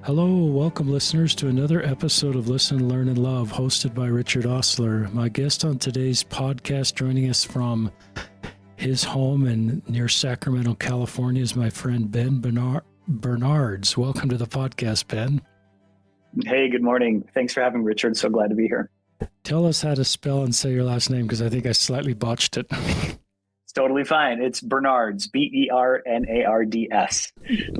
Hello, welcome listeners to another episode of Listen, Learn, and Love, hosted by Richard Ostler. My guest on today's podcast, joining us from his home near Sacramento, California, is my friend Ben Bernards. Welcome to the podcast, Ben. Hey, good morning. Thanks for having me, Richard. So glad to be here. Tell us how to spell and say your last name, because I think I slightly botched it. It's totally fine. It's Bernards, Bernards,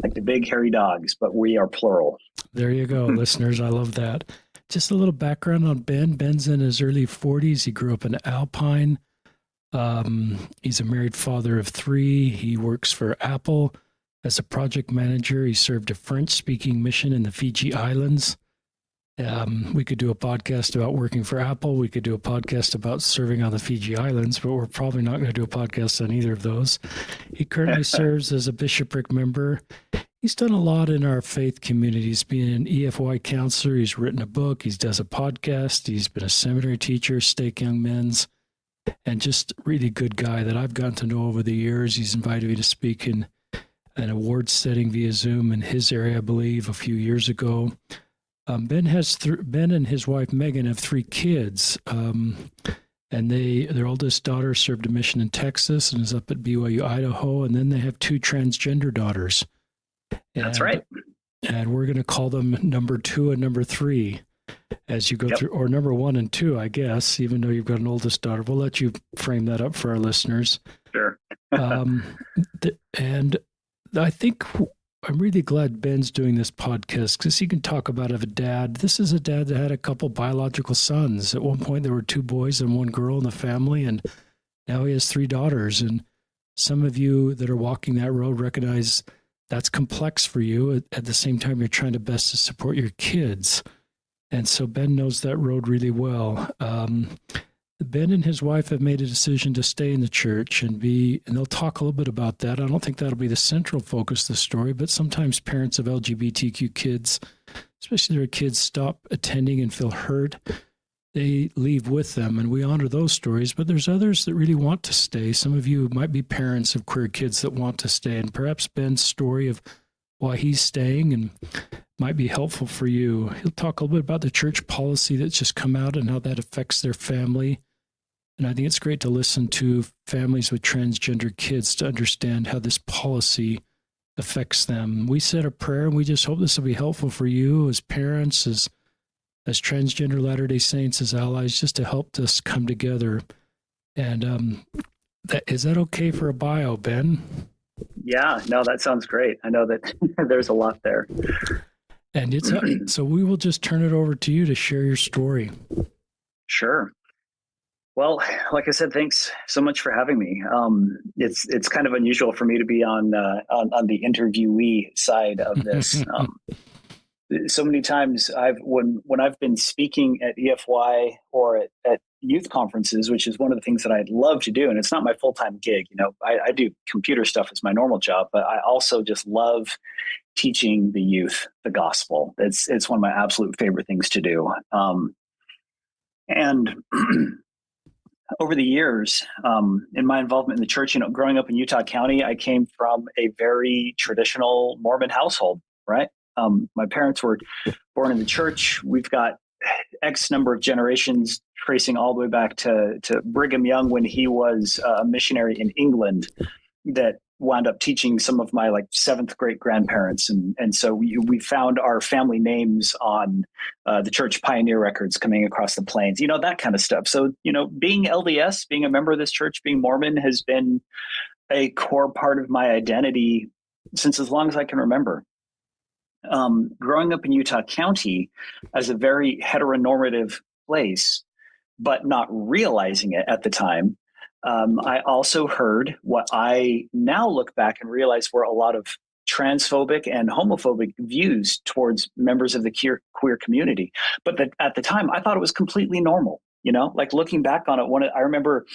like the big hairy dogs, but we are plural. There you go, listeners. I love that. Just a little background on Ben. Ben's in his early 40s. He grew up in Alpine. He's a married father of 3. He works for Apple as a project manager. He served a French-speaking mission in the Fiji Islands. We could do a podcast about working for Apple. We could do a podcast about serving on the Fiji Islands, but we're probably not going to do a podcast on either of those. He currently serves as a Bishopric member. He's done a lot in our faith community. He's been an EFY counselor. He's written a book. He does a podcast. He's been a seminary teacher, Stake Young Men's, and just really good guy that I've gotten to know over the years. He's invited me to speak in an awards setting via Zoom in his area, I believe, a few years ago. Ben and his wife Megan have 3 kids, and their oldest daughter served a mission in Texas and is up at BYU, Idaho, and then they have 2 transgender daughters. That's right. And we're going to call them number 2 and number 3 as you go through, or number 1 and 2, I guess, even though you've got an oldest daughter. We'll let you frame that up for our listeners. Sure. And I think I'm really glad Ben's doing this podcast because he can talk about a dad. This is a dad that had a couple biological sons. At one point, there were 2 boys and 1 girl in the family, and now he has 3 daughters. And some of you that are walking that road recognize that's complex for you. At the same time, you're trying to best to support your kids. And so Ben knows that road really well. Ben and his wife have made a decision to stay in the church and they'll talk a little bit about that. I don't think that'll be the central focus of the story, but sometimes parents of LGBTQ kids, especially their kids, stop attending and feel hurt. They leave with them, and we honor those stories, but there's others that really want to stay. Some of you might be parents of queer kids that want to stay, and perhaps Ben's story of why he's staying and might be helpful for you. He'll talk a little bit about the church policy that's just come out and how that affects their family. And I think it's great to listen to families with transgender kids to understand how this policy affects them. We said a prayer, and we just hope this will be helpful for you as parents, as transgender Latter-day Saints, as allies, just to help us come together. And is that okay for a bio, Ben? Yeah, no, that sounds great. I know that there's a lot there. And so we will just turn it over to you to share your story. Sure. Well, like I said, thanks so much for having me. It's kind of unusual for me to be on the interviewee side of this. So many times when I've been speaking at EFY or at youth conferences, which is one of the things that I'd love to do, and it's not my full-time gig. You know, I do computer stuff as my normal job, but I also just love teaching the youth the gospel. It's one of my absolute favorite things to do. And over the years, in my involvement in the church, growing up in Utah County, I came from a very traditional Mormon household, right? My parents were born in the church. We've got X number of generations tracing all the way back to Brigham Young when he was a missionary in England that wound up teaching some of my 7th great grandparents. And so we found our family names on the church pioneer records coming across the plains, that kind of stuff. So, being LDS, being a member of this church, being Mormon has been a core part of my identity since as long as I can remember. Growing up in Utah County as a very heteronormative place, but not realizing it at the time, I also heard what I now look back and realize were a lot of transphobic and homophobic views towards members of the queer community. But at the time, I thought it was completely normal. Looking back on it, I remember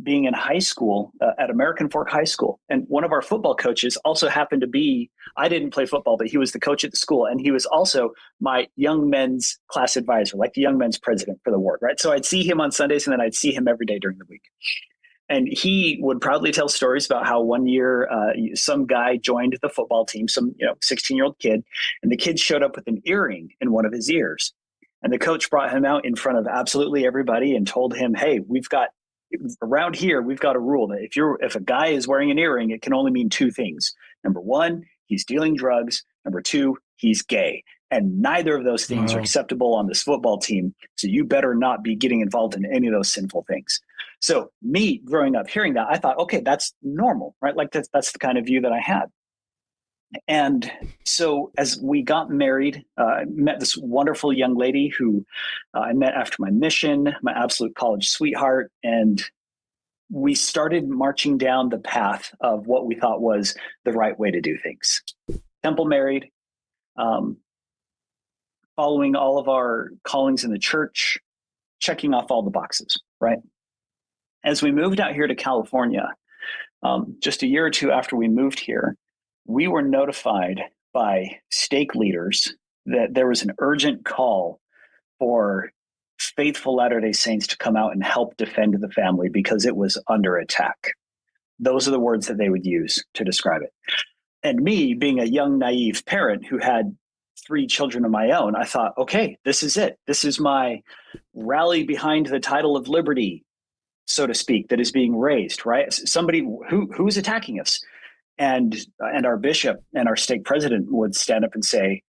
being in high school at American Fork High School. And one of our football coaches also happened to be, I didn't play football, but he was the coach at the school. And he was also my young men's class advisor, like the young men's president for the ward, right? So I'd see him on Sundays and then I'd see him every day during the week. And he would proudly tell stories about how one year some guy joined the football team, some 16-year-old kid, and the kid showed up with an earring in one of his ears. And the coach brought him out in front of absolutely everybody and told him, hey, around here, we've got a rule that if a guy is wearing an earring, it can only mean two things. Number one, he's dealing drugs. Number two, he's gay. And neither of those things are acceptable on this football team. So you better not be getting involved in any of those sinful things. So me growing up hearing that, I thought, okay, that's normal, right? Like that's the kind of view that I had. And so as we got married, I met this wonderful young lady who I met after my mission, my absolute college sweetheart. And we started marching down the path of what we thought was the right way to do things. Temple married, following all of our callings in the church, checking off all the boxes, right? As we moved out here to California, just a year or two after we moved here, we were notified by stake leaders that there was an urgent call for faithful Latter-day Saints to come out and help defend the family because it was under attack. Those are the words that they would use to describe it. And me, being a young, naive parent who had 3 children of my own, I thought, okay, this is it. This is my rally behind the title of liberty, so to speak, that is being raised, right? Somebody who is attacking us. And our bishop and our stake president would stand up and say,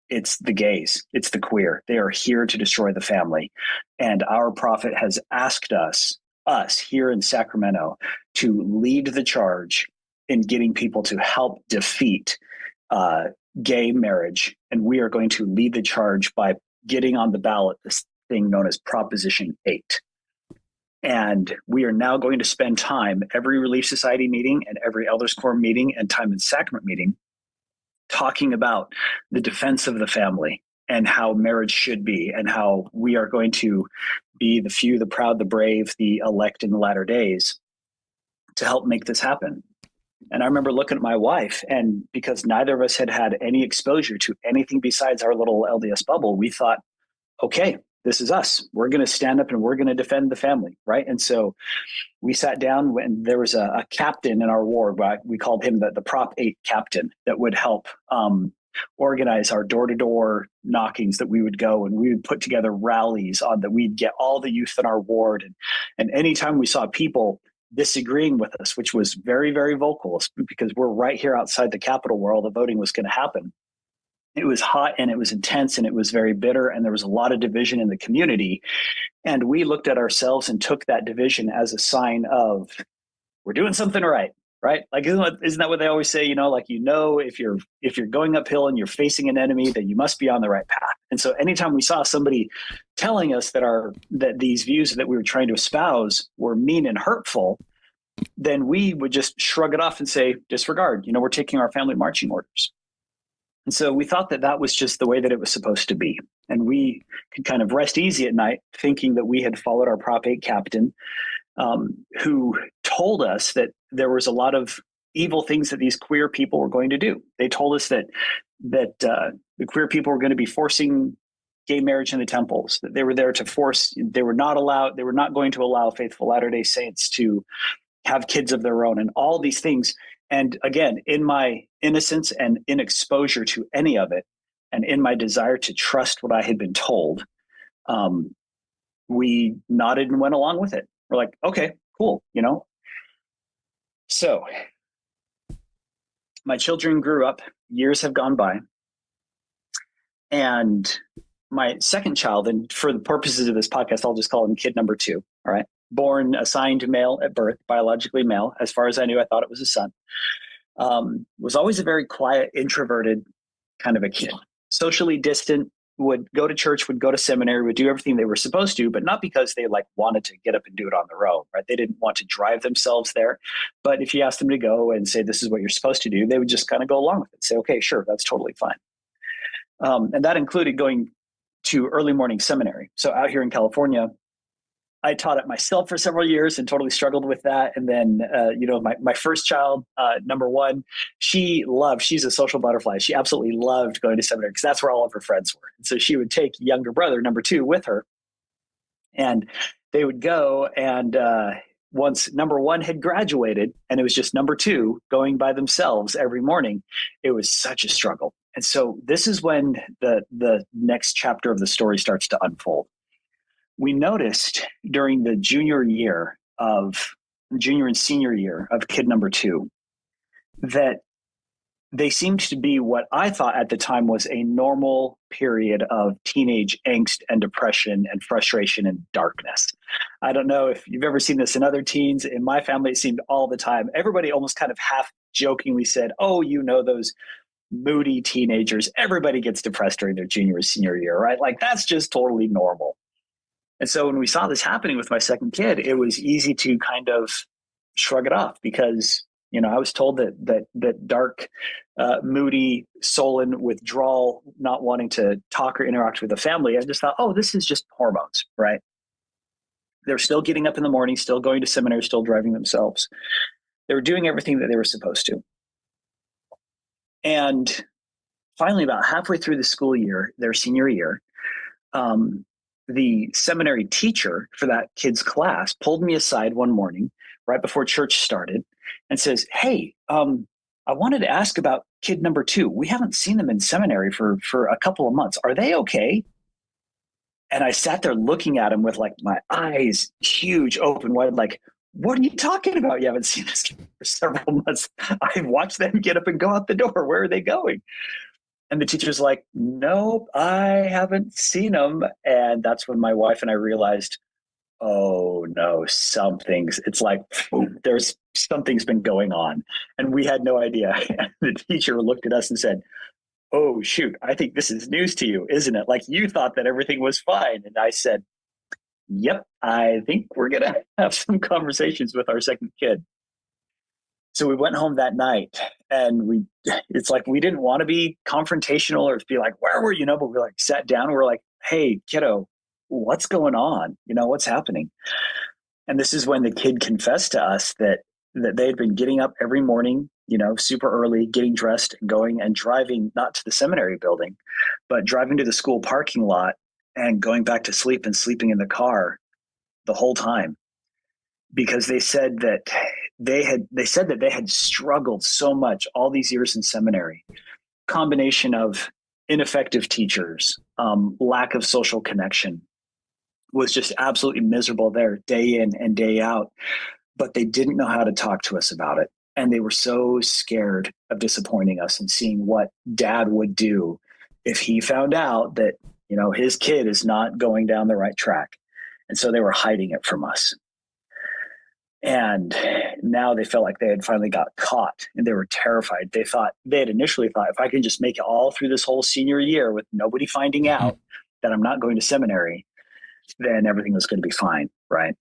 it's the gays, it's the queer. They are here to destroy the family. And our prophet has asked us here in Sacramento to lead the charge in getting people to help defeat gay marriage. And we are going to lead the charge by getting on the ballot this thing known as Proposition 8. And we are now going to spend time, every Relief Society meeting and every Elders Quorum meeting and time in Sacrament meeting, talking about the defense of the family and how marriage should be and how we are going to be the few, the proud, the brave, the elect in the latter days to help make this happen. And I remember looking at my wife, and because neither of us had had any exposure to anything besides our little LDS bubble, we thought, okay, this is us. We're going to stand up and we're going to defend the family, right? And so we sat down when there was a captain in our ward. We called him the Prop 8 captain that would help organize our door-to-door knockings that we would go, and we would put together rallies on that. We'd get all the youth in our ward. And anytime we saw people disagreeing with us, which was very, very vocal because we're right here outside the Capitol where all the voting was going to happen. It was hot and it was intense and it was very bitter, and there was a lot of division in the community. And we looked at ourselves and took that division as a sign of we're doing something right? Like, isn't that what they always say? If you're going uphill and you're facing an enemy, then you must be on the right path. And so anytime we saw somebody telling us that these views that we were trying to espouse were mean and hurtful, then we would just shrug it off and say, disregard, we're taking our family marching orders. And so we thought that was just the way that it was supposed to be. And we could kind of rest easy at night thinking that we had followed our Prop 8 captain, who told us that there was a lot of evil things that these queer people were going to do. They told us that the queer people were going to be forcing gay marriage in the temples, that they were there to force, they were not going to allow faithful Latter-day Saints to have kids of their own and all these things. And again, in my innocence and in exposure to any of it, and in my desire to trust what I had been told, we nodded and went along with it. We're like, okay, cool, So my children grew up, years have gone by, and my second child, and for the purposes of this podcast, I'll just call him kid number 2, all right? Born assigned male at birth, biologically male. As far as I knew, I thought it was a son. Was always a very quiet, introverted kind of a kid. Socially distant, would go to church, would go to seminary, would do everything they were supposed to, but not because they wanted to get up and do it on their own, right? They didn't want to drive themselves there. But if you asked them to go and say, this is what you're supposed to do, they would just kind of go along with it. Say, okay, sure, that's totally fine. And that included going to early morning seminary. So out here in California, I taught it myself for several years and totally struggled with that. And then, my first child, number 1, she's a social butterfly. She absolutely loved going to seminary because that's where all of her friends were. And so she would take younger brother, number 2, with her, and they would go. And once number one had graduated and it was just number two going by themselves every morning, it was such a struggle. And so this is when the next chapter of the story starts to unfold. We noticed during the junior and senior year of kid number two that they seemed to be what I thought at the time was a normal period of teenage angst and depression and frustration and darkness. I don't know if you've ever seen this in other teens. In my family, it seemed all the time. Everybody almost kind of half jokingly said, oh, those moody teenagers, everybody gets depressed during their junior or senior year, right? Like that's just totally normal. And so when we saw this happening with my second kid, it was easy to kind of shrug it off because I was told that dark, moody, sullen, withdrawal, not wanting to talk or interact with the family. I just thought, oh, this is just hormones, right? They're still getting up in the morning, still going to seminary, still driving themselves. They were doing everything that they were supposed to. And finally, about halfway through the school year, their senior year, the seminary teacher for that kid's class pulled me aside one morning right before church started and says, hey, I wanted to ask about kid number two. We haven't seen them in seminary for a couple of months. Are they okay? And I sat there looking at him with like my eyes huge, open wide, like, what are you talking about? You haven't seen this kid for several months. I've watched them get up and go out the door. Where are they going? And the teacher's like, nope, I haven't seen them. And that's when my wife and I realized, oh no, it's like, something's been going on. And we had no idea. And the teacher looked at us and said, oh shoot, I think this is news to you, isn't it? Like you thought that everything was fine. And I said, yep, I think we're going to have some conversations with our second kid. So we went home that night and it's like, we didn't want to be confrontational or be like, where were you? But we like sat down and we're like, hey, kiddo, what's going on? What's happening? And this is when the kid confessed to us that they had been getting up every morning, super early, getting dressed and going and driving, not to the seminary building, but driving to the school parking lot and going back to sleep and sleeping in the car the whole time. Because they said that they had struggled so much all these years in seminary, combination of ineffective teachers, lack of social connection, was just absolutely miserable there day in and day out. But they didn't know how to talk to us about it. And they were so scared of disappointing us and seeing what dad would do if he found out that, his kid is not going down the right track. And so they were hiding it from us. And now they felt like they had finally got caught and they were terrified. They had initially thought, if I can just make it all through this whole senior year with nobody finding out that I'm not going to seminary, then everything was going to be fine. Right.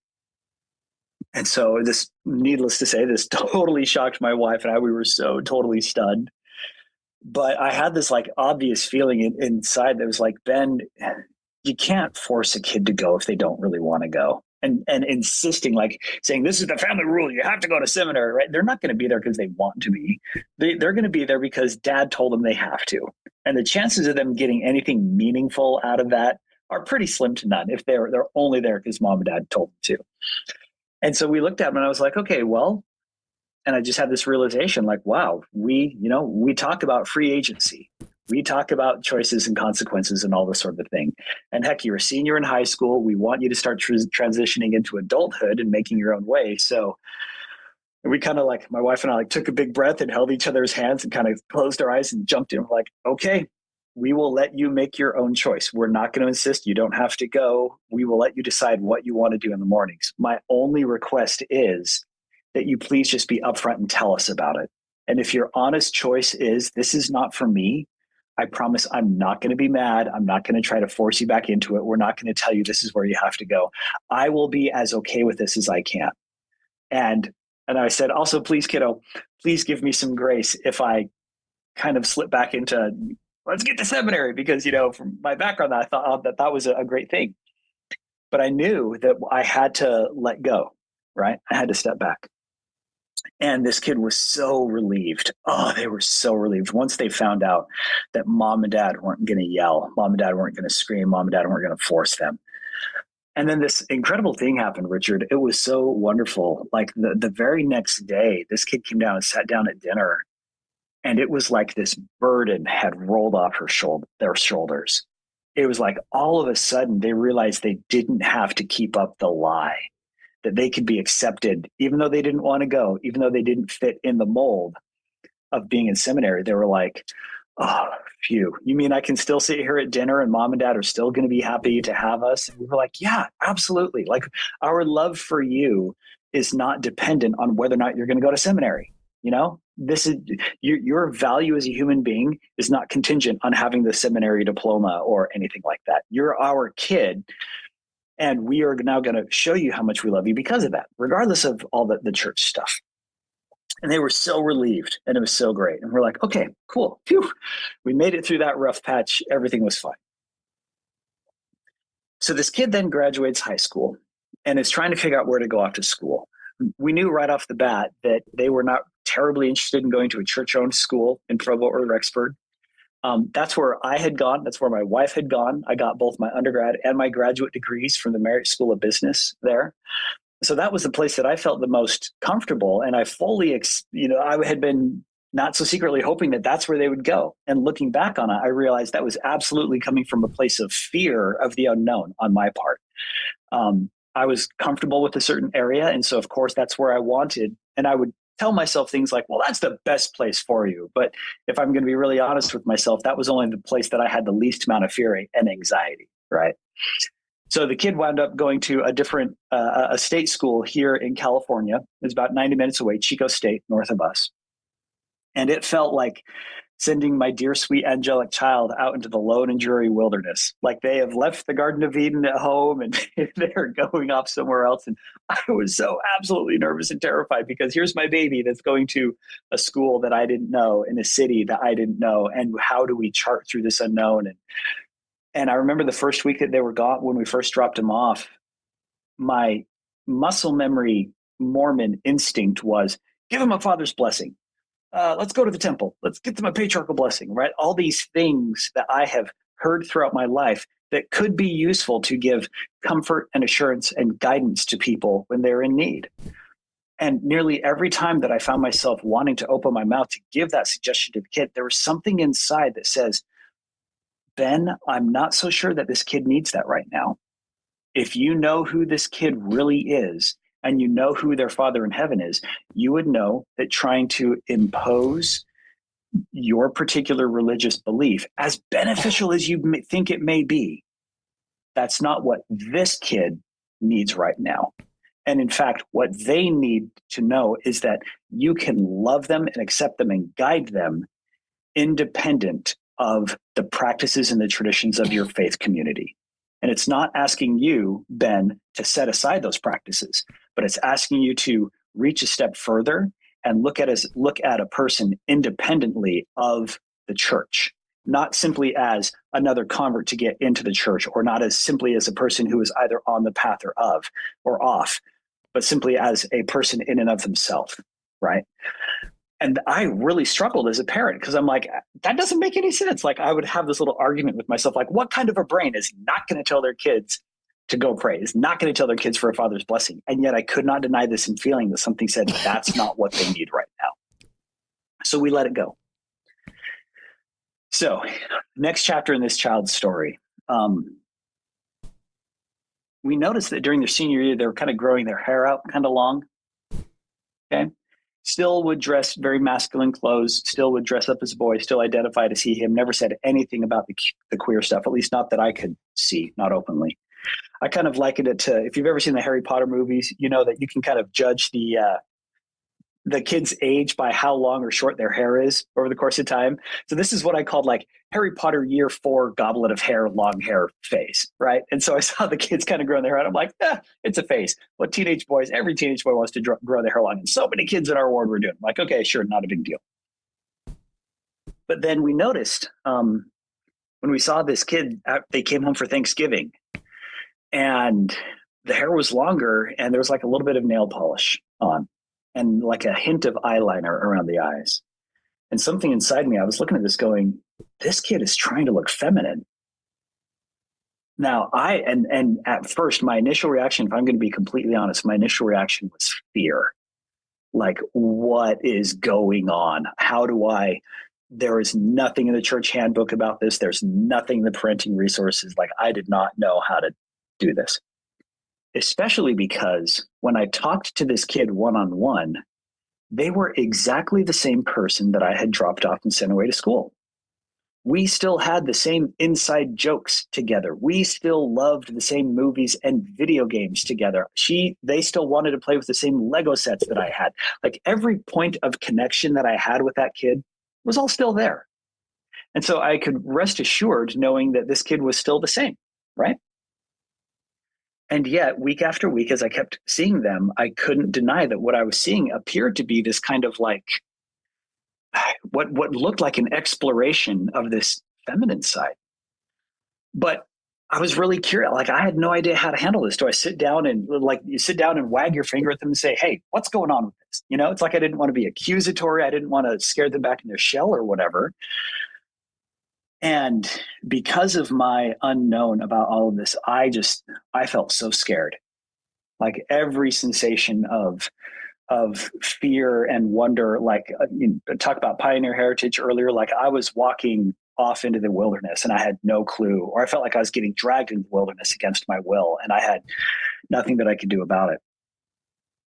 And so this, needless to say, this totally shocked my wife and I. We were so totally stunned. But I had this like obvious feeling inside that was like, Ben, you can't force a kid to go if they don't really want to go. And insisting, like saying, this is the family rule, you have to go to seminary, right? They're not going to be there because they want to be. They're going to be there because dad told them they have to. And the chances of them getting anything meaningful out of that are pretty slim to none if they're only there because mom and dad told them to. And so we looked at them and I was like, okay, well, and I just had this realization like, wow, we talk about free agency. We talk about choices and consequences and all this sort of thing. And heck, you're a senior in high school. We want you to start transitioning into adulthood and making your own way. So we kind of like, my wife and I like took a big breath and held each other's hands and kind of closed our eyes and jumped in. We're like, okay, we will let you make your own choice. We're not going to insist. You don't have to go. We will let you decide what you want to do in the mornings. My only request is that you please just be upfront and tell us about it. And if your honest choice is, this is not for me, I promise I'm not going to be mad. I'm not going to try to force you back into it. We're not going to tell you this is where you have to go. I will be as okay with this as I can. And I said, also, please, kiddo, please give me some grace if I kind of slip back into, let's get to seminary, because, from my background, I thought that was a great thing. But I knew that I had to let go, right? I had to step back. And this kid was so relieved. Oh, they were so relieved once they found out that mom and dad weren't going to yell. Mom and dad weren't going to scream. Mom and dad weren't going to force them. And then this incredible thing happened, Richard. It was so wonderful. Like the very next day, this kid came down and sat down at dinner, and it was like this burden had rolled off their shoulders. It was like all of a sudden they realized they didn't have to keep up the lie, that they could be accepted, even though they didn't want to go, even though they didn't fit in the mold of being in seminary. They were like, oh, phew, you mean I can still sit here at dinner and mom and dad are still going to be happy to have us? And we were like, yeah, absolutely. Like, our love for you is not dependent on whether or not you're going to go to seminary. You know, this is your value as a human being is not contingent on having the seminary diploma or anything like that. You're our kid, and we are now going to show you how much we love you because of that, regardless of all the church stuff. And they were so relieved, and it was so great. And we're like, okay, cool. Phew. We made it through that rough patch. Everything was fine. So this kid then graduates high school and is trying to figure out where to go after school. We knew right off the bat that they were not terribly interested in going to a church-owned school in Provo or Rexburg. That's where I had gone. That's where my wife had gone. I got both my undergrad and my graduate degrees from the Marriott School of Business there. So that was the place that I felt the most comfortable. And I fully, I had been not so secretly hoping that that's where they would go. And looking back on it, I realized that was absolutely coming from a place of fear of the unknown on my part. I was comfortable with a certain area. And so, of course, that's where I wanted. And I would tell myself things like, well, that's the best place for you. But if I'm going to be really honest with myself, that was only the place that I had the least amount of fear and anxiety, right? So the kid wound up going to a different a state school here in California. It's about 90 minutes away, Chico State, north of us. And it felt like sending my dear, sweet, angelic child out into the lone and dreary wilderness. Like they have left the Garden of Eden at home and they're going off somewhere else. And I was so absolutely nervous and terrified because here's my baby that's going to a school that I didn't know, in a city that I didn't know. And how do we chart through this unknown? And I remember the first week that they were gone, when we first dropped them off, my muscle memory Mormon instinct was, give them a father's blessing. Let's go to the temple. Let's get them a patriarchal blessing, right? All these things that I have heard throughout my life that could be useful to give comfort and assurance and guidance to people when they're in need. And nearly every time that I found myself wanting to open my mouth to give that suggestion to the kid, there was something inside that says, Ben, I'm not so sure that this kid needs that right now. If you know who this kid really is, and you know who their father in heaven is, you would know that trying to impose your particular religious belief, as beneficial as you think it may be, that's not what this kid needs right now. And in fact, what they need to know is that you can love them and accept them and guide them independent of the practices and the traditions of your faith community. And it's not asking you, Ben, to set aside those practices, but it's asking you to reach a step further and look at a person independently of the church, not simply as another convert to get into the church, or not as simply as a person who is either on the path or off, but simply as a person in and of themselves, right? And I really struggled as a parent because I'm like, that doesn't make any sense. Like I would have this little argument with myself, like what kind of a brain is not going to tell their kids to go pray, is not going to tell their kids for a father's blessing. And yet I could not deny this in feeling that something said that's not what they need right now. So we let it go. So next chapter in this child's story, we noticed that during their senior year, they were kind of growing their hair out kind of long. Okay. Still would dress very masculine clothes, still would dress up as a boy, still identified as he, him, never said anything about the queer stuff, at least not that I could see, not openly. I kind of likened it to, if you've ever seen the Harry Potter movies, you know that you can kind of judge the kid's age by how long or short their hair is over the course of time. So this is what I called like Harry Potter year 4 goblet of hair, long hair phase, right? And so I saw the kids kind of growing their hair out. I'm like, it's a phase. What every teenage boy wants to grow their hair long. And so many kids in our ward were doing it. I'm like, okay, sure, not a big deal. But then we noticed when we saw this kid, they came home for Thanksgiving and the hair was longer and there was like a little bit of nail polish on and like a hint of eyeliner around the eyes. And something inside me, I was looking at this going, this kid is trying to look feminine. Now and at first, my initial reaction, if I'm going to be completely honest, my initial reaction was fear. Like, what is going on? There is nothing in the church handbook about this. There's nothing in the parenting resources. Like, I did not know how to do this, especially because when I talked to this kid one-on-one, they were exactly the same person that I had dropped off and sent away to school. We still had the same inside jokes together. We still loved the same movies and video games together. They still wanted to play with the same Lego sets that I had. Like, every point of connection that I had with that kid was all still there. And so I could rest assured knowing that this kid was still the same, right? And yet, week after week, as I kept seeing them, I couldn't deny that what I was seeing appeared to be this kind of like, what looked like an exploration of this feminine side. But I was really curious. Like, I had no idea how to handle this. Do I sit down and you sit down and wag your finger at them and say, hey, what's going on with this? You know, it's like I didn't want to be accusatory. I didn't want to scare them back in their shell or whatever. And because of my unknown about all of this, I felt so scared. Like, every sensation of fear and wonder, like, talk about pioneer heritage earlier, like I was walking off into the wilderness and I had no clue, or I felt like I was getting dragged into the wilderness against my will, and I had nothing that I could do about it.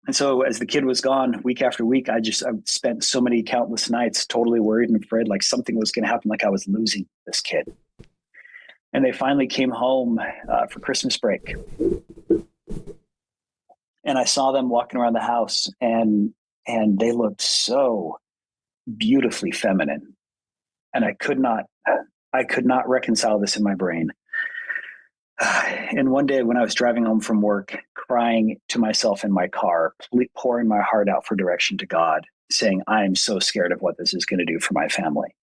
And so as the kid was gone week after week, I spent so many countless nights totally worried and afraid, like something was going to happen, like I was losing this kid. And they finally came home for Christmas break. And I saw them walking around the house, and they looked so beautifully feminine. And I could not reconcile this in my brain. And one day when I was driving home from work, crying to myself in my car, pouring my heart out for direction to God, saying, I am so scared of what this is going to do for my family.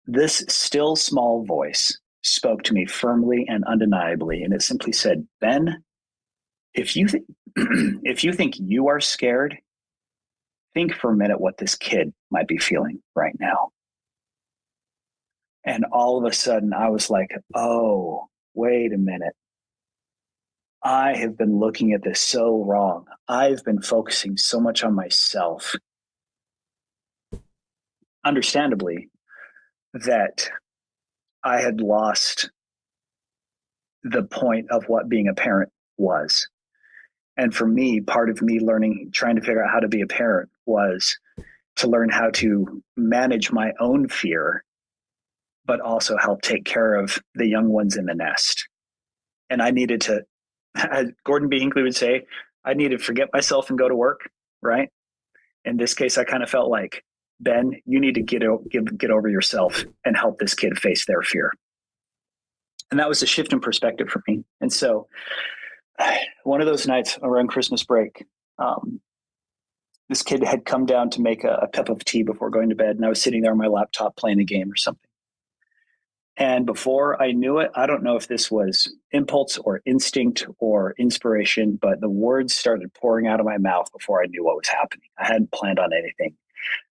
This still small voice spoke to me firmly and undeniably. And it simply said, Ben, if you think you are scared, think for a minute what this kid might be feeling right now. And all of a sudden I was like, oh, wait a minute. I have been looking at this so wrong. I've been focusing so much on myself. Understandably, that I had lost the point of what being a parent was. And for me, part of me trying to figure out how to be a parent was to learn how to manage my own fear, but also help take care of the young ones in the nest. And I needed to, as Gordon B. Hinckley would say, I needed to forget myself and go to work, right? In this case, I kind of felt like, Ben, you need to get over yourself and help this kid face their fear. And that was a shift in perspective for me. And so one of those nights around Christmas break, this kid had come down to make a cup of tea before going to bed. And I was sitting there on my laptop playing a game or something. And before I knew it, I don't know if this was impulse or instinct or inspiration, but the words started pouring out of my mouth before I knew what was happening. I hadn't planned on anything.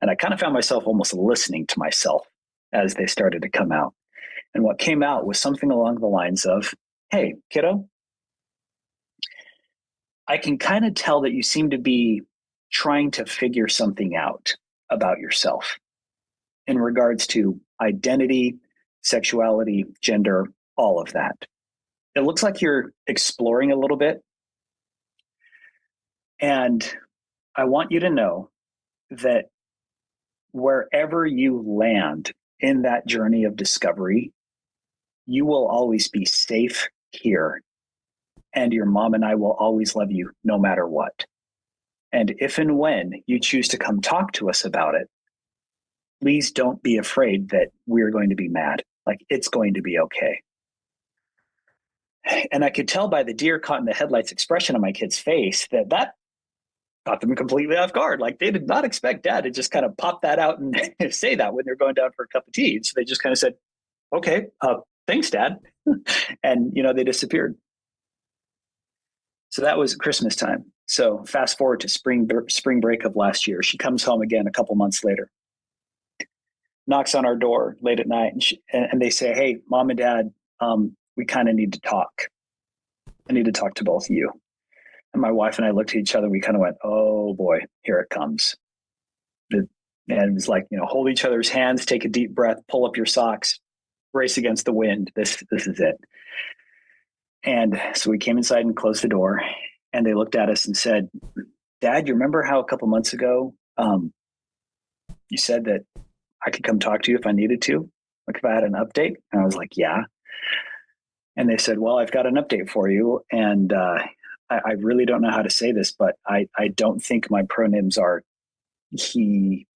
And I kind of found myself almost listening to myself as they started to come out. And what came out was something along the lines of, hey, kiddo, I can kind of tell that you seem to be trying to figure something out about yourself in regards to identity, sexuality, gender, all of that. It looks like you're exploring a little bit. And I want you to know that wherever you land in that journey of discovery, you will always be safe here. And your mom and I will always love you no matter what. And if and when you choose to come talk to us about it, please don't be afraid that we're going to be mad. Like, it's going to be okay. And I could tell by the deer caught in the headlights expression on my kid's face that caught them completely off guard. Like, they did not expect Dad to just kind of pop that out and say that when they're going down for a cup of tea. So they just kind of said, okay, thanks, Dad. And, they disappeared. So that was Christmas time. So fast forward to spring break of last year. She comes home again a couple months later, knocks on our door late at night, and they say, hey, Mom and Dad, we kind of need to talk. I need to talk to both of you. And my wife and I looked at each other. We kind of went, oh boy, here it comes. And it was like, hold each other's hands, take a deep breath, pull up your socks, race against the wind. This is it. And so we came inside and closed the door, and they looked at us and said, Dad, you remember how a couple months ago you said that I could come talk to you if I needed to, like if I had an update? And I was like, yeah. And they said, well, I've got an update for you. And I really don't know how to say this, but I don't think my pronouns are he,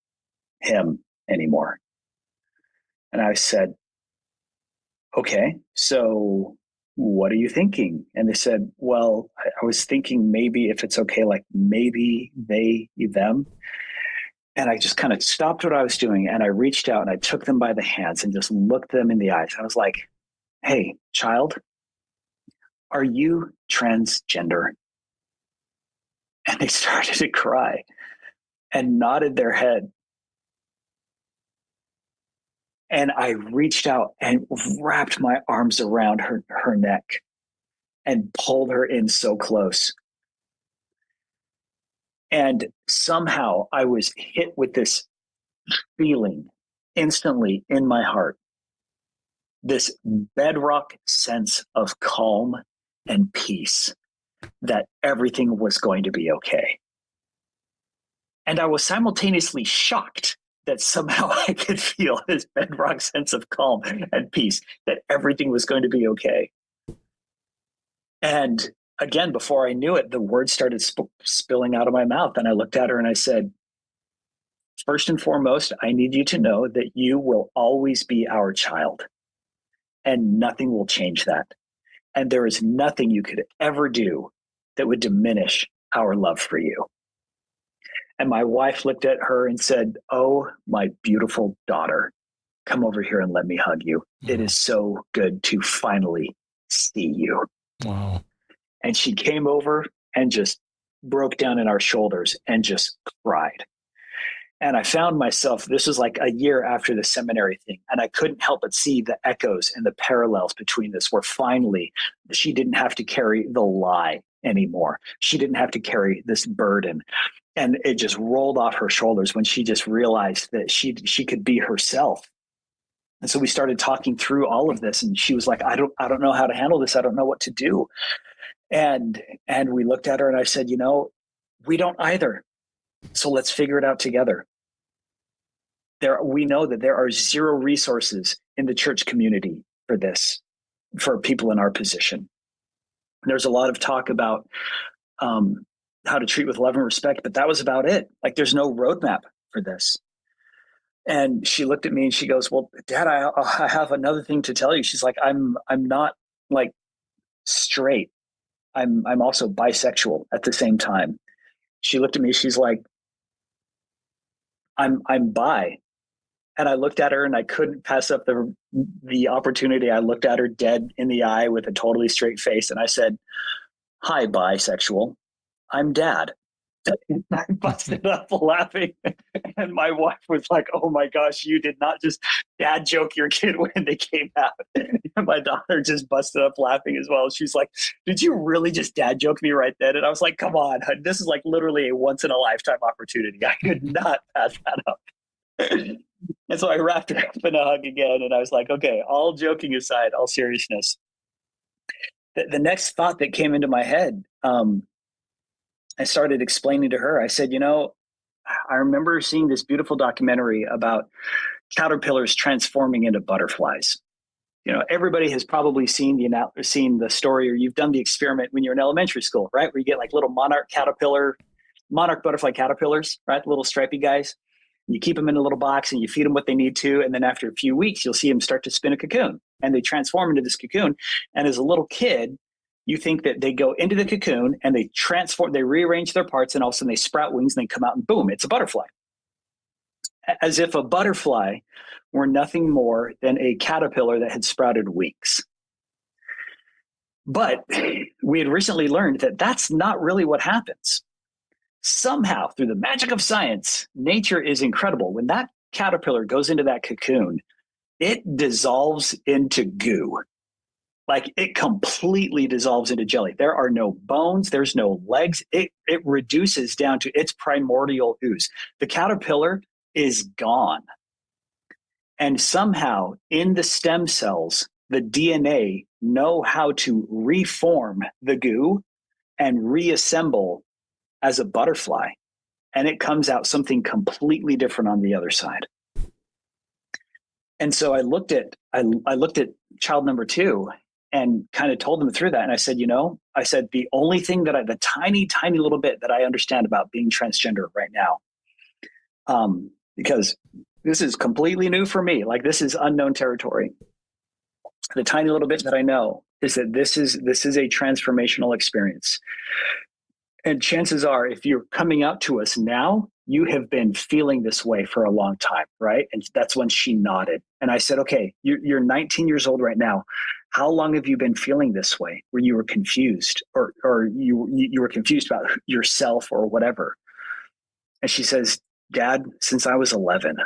him anymore. And I said, okay, so what are you thinking? And they said, well, I was thinking maybe if it's okay, like maybe they, them. And I just kind of stopped what I was doing. And I reached out and I took them by the hands and just looked them in the eyes. I was like, hey, child, are you transgender? And they started to cry and nodded their head. And I reached out and wrapped my arms around her neck and pulled her in so close. And somehow I was hit with this feeling instantly in my heart, this bedrock sense of calm and peace, that everything was going to be okay. And I was simultaneously shocked that somehow I could feel this bedrock sense of calm and peace, that everything was going to be okay. And again, before I knew it, the words started spilling out of my mouth. And I looked at her and I said, first and foremost, I need you to know that you will always be our child, and nothing will change that. And there is nothing you could ever do that would diminish our love for you. And my wife looked at her and said, oh, my beautiful daughter, come over here and let me hug you. It is so good to finally see you. Wow. And she came over and just broke down in our shoulders and just cried. And I found myself, this was like a year after the seminary thing, and I couldn't help but see the echoes and the parallels between this, where finally she didn't have to carry the lie anymore. She didn't have to carry this burden. And it just rolled off her shoulders when she just realized that she could be herself. And so we started talking through all of this, and she was like, I don't know how to handle this. I don't know what to do. And we looked at her and I said, we don't either. So let's figure it out together. We know that there are zero resources in the church community for this, for people in our position. There's a lot of talk about how to treat with love and respect, but that was about it. Like, there's no roadmap for this. And she looked at me and she goes, well, Dad, I have another thing to tell you. She's like, I'm not like straight. I'm also bisexual at the same time. She looked at me. She's like, I'm bi. And I looked at her and I couldn't pass up the opportunity. I looked at her dead in the eye with a totally straight face. And I said, hi, bisexual. I'm Dad. And I busted up laughing. And my wife was like, oh my gosh, you did not just dad joke your kid when they came out. And my daughter just busted up laughing as well. She's like, did you really just dad joke me right then? And I was like, come on, this is like literally a once in a lifetime opportunity. I could not pass that up. And so I wrapped her up in a hug again. And I was like, okay, all joking aside, all seriousness. The next thought that came into my head, I started explaining to her. I said, I remember seeing this beautiful documentary about caterpillars transforming into butterflies. Everybody has probably seen the story, or you've done the experiment when you're in elementary school, right? Where you get like little monarch butterfly caterpillars, right? The little stripy guys. You keep them in a little box and you feed them what they need to. And then after a few weeks, you'll see them start to spin a cocoon, and they transform into this cocoon. And as a little kid, you think that they go into the cocoon and they rearrange their parts, and all of a sudden they sprout wings and they come out and boom, it's a butterfly. As if a butterfly were nothing more than a caterpillar that had sprouted wings. But we had recently learned that that's not really what happens. Somehow, through the magic of science, nature is incredible. When that caterpillar goes into that cocoon, it dissolves into goo. Like it completely dissolves into jelly. There are no bones. There's no legs. It reduces down to its primordial ooze. The caterpillar is gone. And somehow in the stem cells, the DNA know how to reform the goo and reassemble as a butterfly. And it comes out something completely different on the other side. And so I looked at child number 2 and kind of told them through that. And I said, the only thing the tiny, tiny little bit that I understand about being transgender right now, because this is completely new for me, like this is unknown territory. The tiny little bit that I know is that this is a transformational experience. And chances are, if you're coming out to us now, you have been feeling this way for a long time, right? And that's when she nodded. And I said, okay, you're 19 years old right now. How long have you been feeling this way, where you were confused or you were confused about yourself or whatever? And she says, Dad, since I was 11,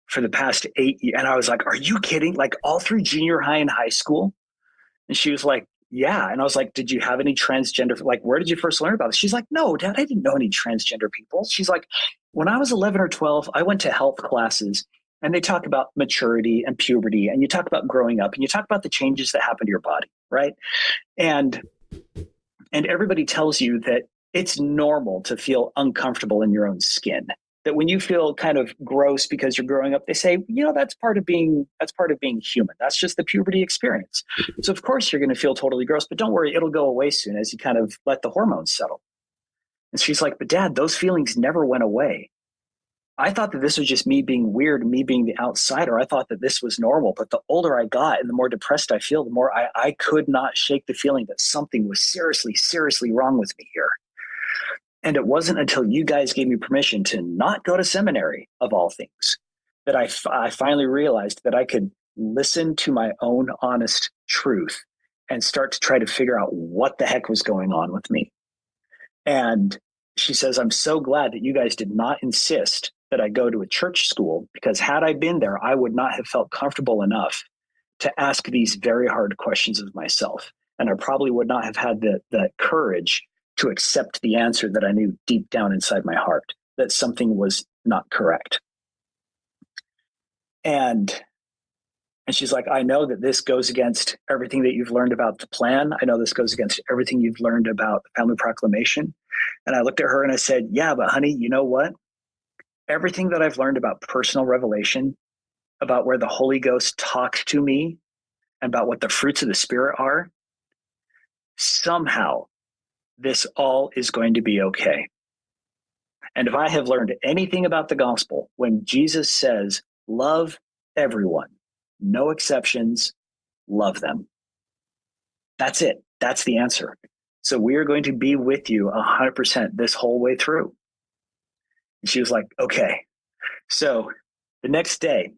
for the past 8 years. And I was like, are you kidding? Like all through junior high and high school? And she was like, yeah. And I was like, did you have any transgender? Like, where did you first learn about this? She's like, no, Dad, I didn't know any transgender people. She's like, when I was 11 or 12, I went to health classes and they talk about maturity and puberty, and you talk about growing up, and you talk about the changes that happen to your body, right? And everybody tells you that it's normal to feel uncomfortable in your own skin. That when you feel kind of gross because you're growing up, they say, that's part of being human. That's just the puberty experience. So of course you're going to feel totally gross, but don't worry, it'll go away soon as you kind of let the hormones settle. And she's like, but Dad, those feelings never went away. I thought that this was just me being weird, me being the outsider. I thought that this was normal. But the older I got and the more depressed I feel, the more I could not shake the feeling that something was seriously, seriously wrong with me here. And it wasn't until you guys gave me permission to not go to seminary, of all things, that I finally realized that I could listen to my own honest truth and start to try to figure out what the heck was going on with me. And she says, I'm so glad that you guys did not insist that I go to a church school, because had I been there, I would not have felt comfortable enough to ask these very hard questions of myself. And I probably would not have had the courage to accept the answer that I knew deep down inside my heart, that something was not correct. And she's like, I know that this goes against everything that you've learned about the plan. I know this goes against everything you've learned about the family proclamation. And I looked at her and I said, yeah, but honey, you know what? Everything that I've learned about personal revelation, about where the Holy Ghost talked to me, and about what the fruits of the Spirit are, somehow this all is going to be okay. And if I have learned anything about the gospel, when Jesus says, love everyone, no exceptions, love them. That's it. That's the answer. So we are going to be with you 100% this whole way through. And she was like, okay. So the next day,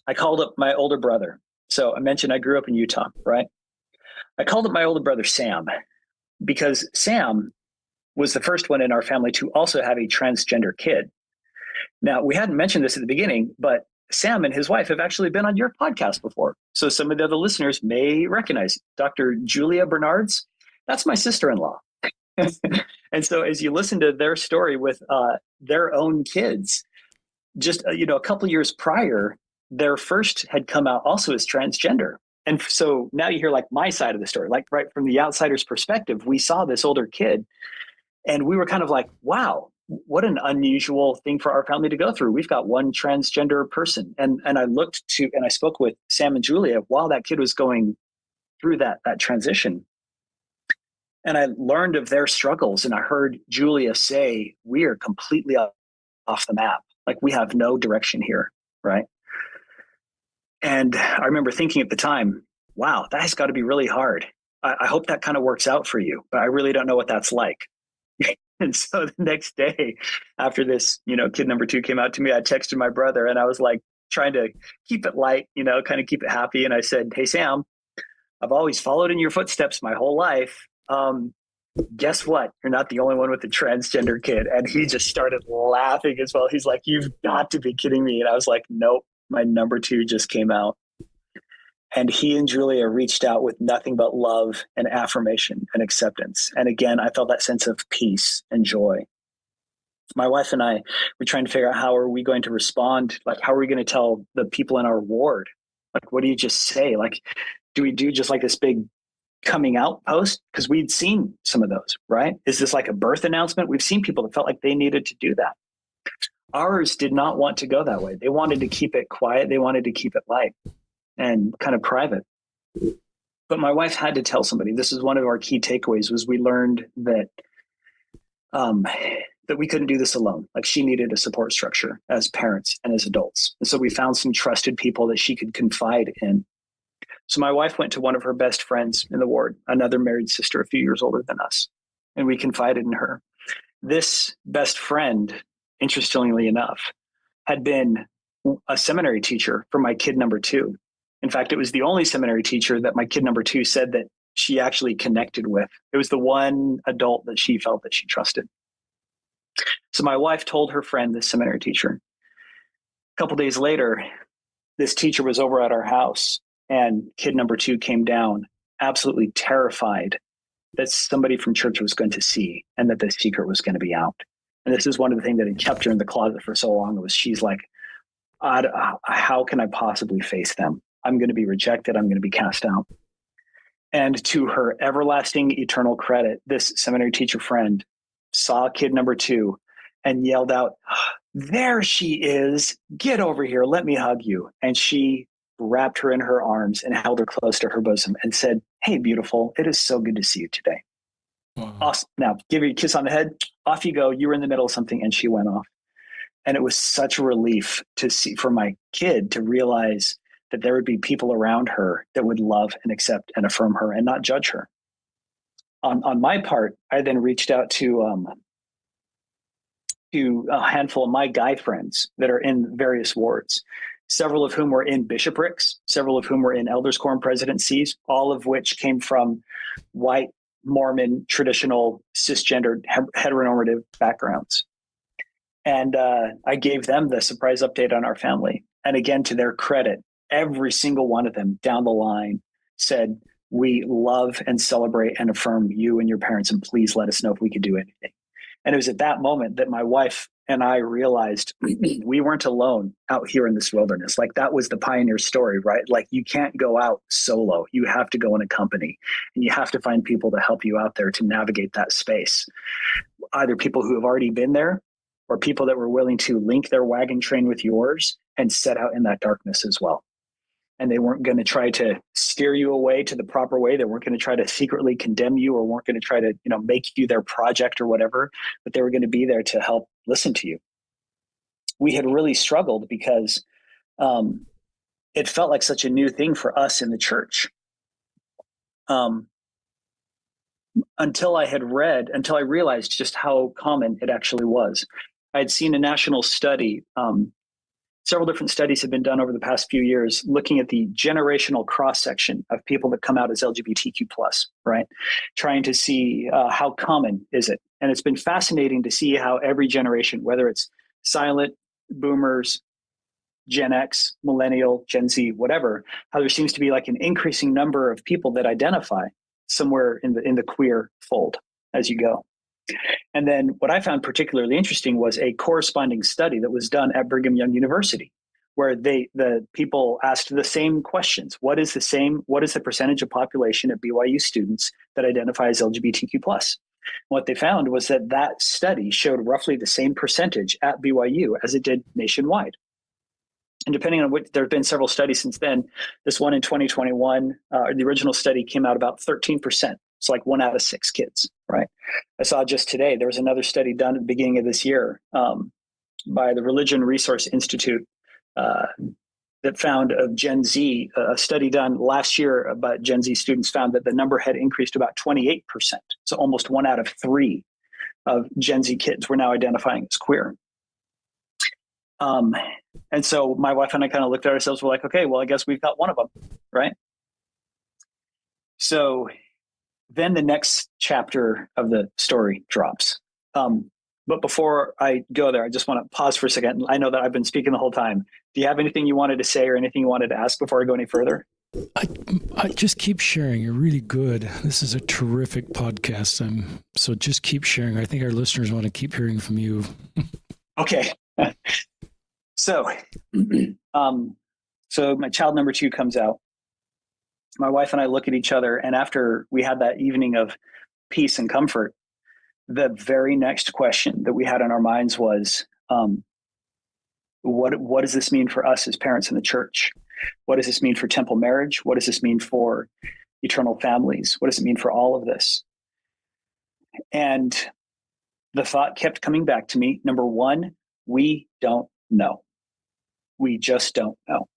I called up my older brother. So I mentioned I grew up in Utah, right? I called up my older brother, Sam, because Sam was the first one in our family to also have a transgender kid. Now, we hadn't mentioned this at the beginning, but Sam and his wife have actually been on your podcast before. So some of the other listeners may recognize Dr. Julia Bernards. That's my sister-in-law. And so as you listen to their story with their own kids, just, a couple years prior, their first had come out also as transgender. And so now you hear like my side of the story, like right from the outsider's perspective, we saw this older kid and we were kind of like, wow, what an unusual thing for our family to go through. We've got one transgender person. And I spoke with Sam and Julia while that kid was going through that transition. And I learned of their struggles, and I heard Julia say, we are completely off the map. Like we have no direction here, right? And I remember thinking at the time, wow, that has got to be really hard. I hope that kind of works out for you, but I really don't know what that's like. And so the next day after this, kid number 2 came out to me, I texted my brother and I was like trying to keep it light, kind of keep it happy. And I said, hey, Sam, I've always followed in your footsteps my whole life. Guess what? You're not the only one with a transgender kid. And he just started laughing as well. He's like, you've got to be kidding me. And I was like, nope, my number 2 just came out. And he and Julia reached out with nothing but love and affirmation and acceptance. And again, I felt that sense of peace and joy. My wife and I were trying to figure out how are we going to respond? Like, how are we going to tell the people in our ward? Like, what do you just say? Like, do we do just like this big coming out post? Because we'd seen some of those, right? Is this like a birth announcement? We've seen people that felt like they needed to do that. Ours did not want to go that way. They wanted to keep it quiet. They wanted to keep it light and kind of private. But my wife had to tell somebody. This is one of our key takeaways was we learned that that we couldn't do this alone. Like she needed a support structure as parents and as adults. And so we found some trusted people that she could confide in. So my wife went to one of her best friends in the ward, another married sister a few years older than us, and we confided in her. This best friend, interestingly enough, had been a seminary teacher for my kid number 2. In fact, it was the only seminary teacher that my kid number 2 said that she actually connected with. It was the one adult that she felt that she trusted. So my wife told her friend, this seminary teacher. A couple days later, this teacher was over at our house and kid number 2 came down, absolutely terrified that somebody from church was going to see and that the secret was going to be out. And this is one of the things that had kept her in the closet for so long was she's like, how can I possibly face them? I'm going to be rejected. I'm going to be cast out. And to her everlasting eternal credit, this seminary teacher friend saw kid number 2 and yelled out, "There she is. Get over here. Let me hug you." And she wrapped her in her arms and held her close to her bosom and said, "Hey, beautiful. It is so good to see you today." Wow. Awesome. Now, give her a kiss on the head. Off you go. You were in the middle of something and she went off. And it was such a relief to see for my kid to realize that there would be people around her that would love and accept and affirm her and not judge her. On my part, I then reached out to a handful of my guy friends that are in various wards, several of whom were in bishoprics, several of whom were in elders quorum presidencies, all of which came from white, Mormon, traditional, cisgendered, heteronormative backgrounds. And I gave them the surprise update on our family. And again, to their credit, every single one of them down the line said, "We love and celebrate and affirm you and your parents, and please let us know if we could do anything." And it was at that moment that my wife and I realized we weren't alone out here in this wilderness. Like that was the pioneer story, right? Like you can't go out solo. You have to go in a company and you have to find people to help you out there to navigate that space. Either people who have already been there or people that were willing to link their wagon train with yours and set out in that darkness as well. And they weren't going to try to steer you away to the proper way. They weren't going to try to secretly condemn you or weren't going to try to, make you their project or whatever, but they were going to be there to help listen to you. We had really struggled because it felt like such a new thing for us in the church. Until I realized just how common it actually was. I had seen a national study. Several different studies have been done over the past few years looking at the generational cross-section of people that come out as LGBTQ+, right? Trying to see how common is it. And it's been fascinating to see how every generation, whether it's silent, boomers, Gen X, millennial, Gen Z, whatever, how there seems to be like an increasing number of people that identify somewhere in the queer fold as you go. And then what I found particularly interesting was a corresponding study that was done at Brigham Young University, where the people asked the same questions. What is the percentage of population of BYU students that identify as LGBTQ+? What they found was that study showed roughly the same percentage at BYU as it did nationwide. And depending on what, there have been several studies since then. This one in 2021, the original study came out about 13%. It's like 1 out of 6 kids, right? I saw just today, there was another study done at the beginning of this year by the Religion Resource Institute that found of Gen Z, a study done last year about Gen Z students found that the number had increased about 28%. So almost 1 out of 3 of Gen Z kids were now identifying as queer. And so my wife and I kind of looked at ourselves, we're like, okay, well, I guess we've got one of them, right? So then the next chapter of the story drops. But before I go there, I just want to pause for a second. I know that I've been speaking the whole time. Do you have anything you wanted to say or anything you wanted to ask before I go any further? I just keep sharing. You're really good. This is a terrific podcast. So just keep sharing. I think our listeners want to keep hearing from you. Okay. So, so my child number 2 comes out. My wife and I look at each other, and after we had that evening of peace and comfort, the very next question that we had in our minds was, what does this mean for us as parents in the church? What does this mean for temple marriage? What does this mean for eternal families? What does it mean for all of this? And the thought kept coming back to me. Number one, we don't know. We just don't know.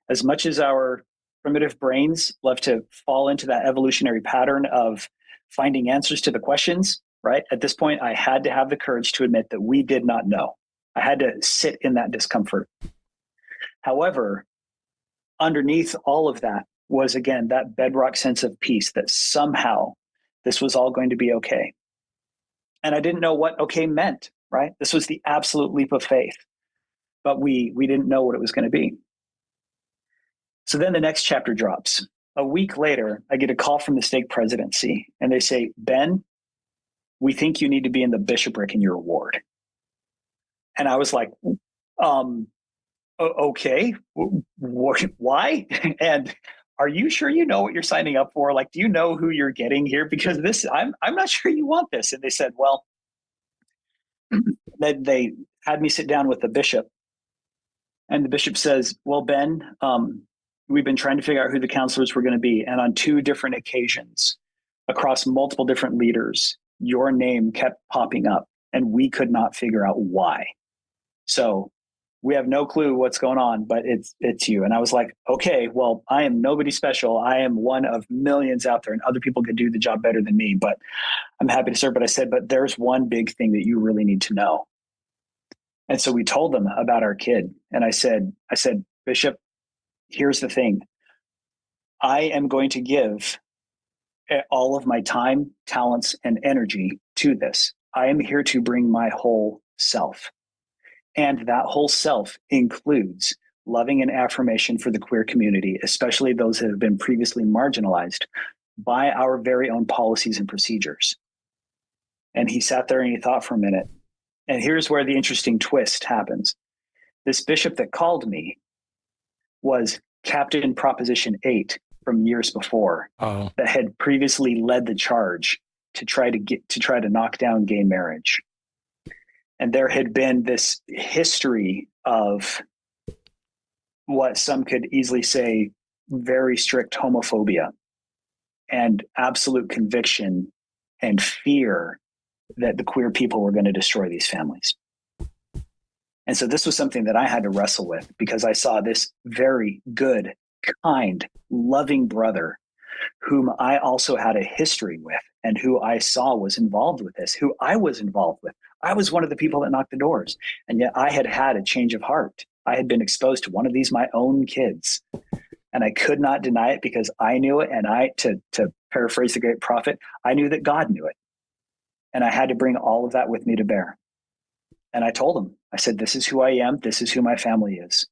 As much as our primitive brains love to fall into that evolutionary pattern of finding answers to the questions, right? At this point, I had to have the courage to admit that we did not know. I had to sit in that discomfort. However, underneath all of that was, again, that bedrock sense of peace that somehow this was all going to be okay. And I didn't know what okay meant, right? This was the absolute leap of faith, but we didn't know what it was going to be. So then the next chapter drops. A week later, I get a call from the stake presidency, and they say, Ben, we think you need to be in the bishopric in your ward. And I was like, okay, why? And are you sure you know what you're signing up for? Like, do you know who you're getting here? Because this, I'm not sure you want this. And they said, well, they had me sit down with the bishop, and the bishop says, well, Ben, we've been trying to figure out who the counselors were going to be. And on 2 different occasions across multiple different leaders, your name kept popping up, and we could not figure out why. So we have no clue what's going on, but it's you. And I was like, okay, well, I am nobody special. I am one of millions out there, and other people could do the job better than me, but I'm happy to serve. But I said, but there's one big thing that you really need to know. And so we told them about our kid. And I said, Bishop, here's the thing. I am going to give all of my time, talents, and energy to this. I am here to bring my whole self. And that whole self includes loving and affirmation for the queer community, especially those that have been previously marginalized by our very own policies and procedures. And he sat there and he thought for a minute. And here's where the interesting twist happens. This bishop that called me was Captain Proposition 8 from years before, that had previously led the charge to try to knock down gay marriage. And there had been this history of what some could easily say very strict homophobia and absolute conviction and fear that the queer people were going to destroy these families. And so this was something that I had to wrestle with, because I saw this very good, kind, loving brother whom I also had a history with, and who I saw was involved with this, who I was involved with. I was one of the people that knocked the doors, and yet I had had a change of heart. I had been exposed to one of these, my own kids, and I could not deny it because I knew it. And to paraphrase the great prophet, I knew that God knew it. And I had to bring all of that with me to bear. And I told him, I said, this is who I am. This is who my family is.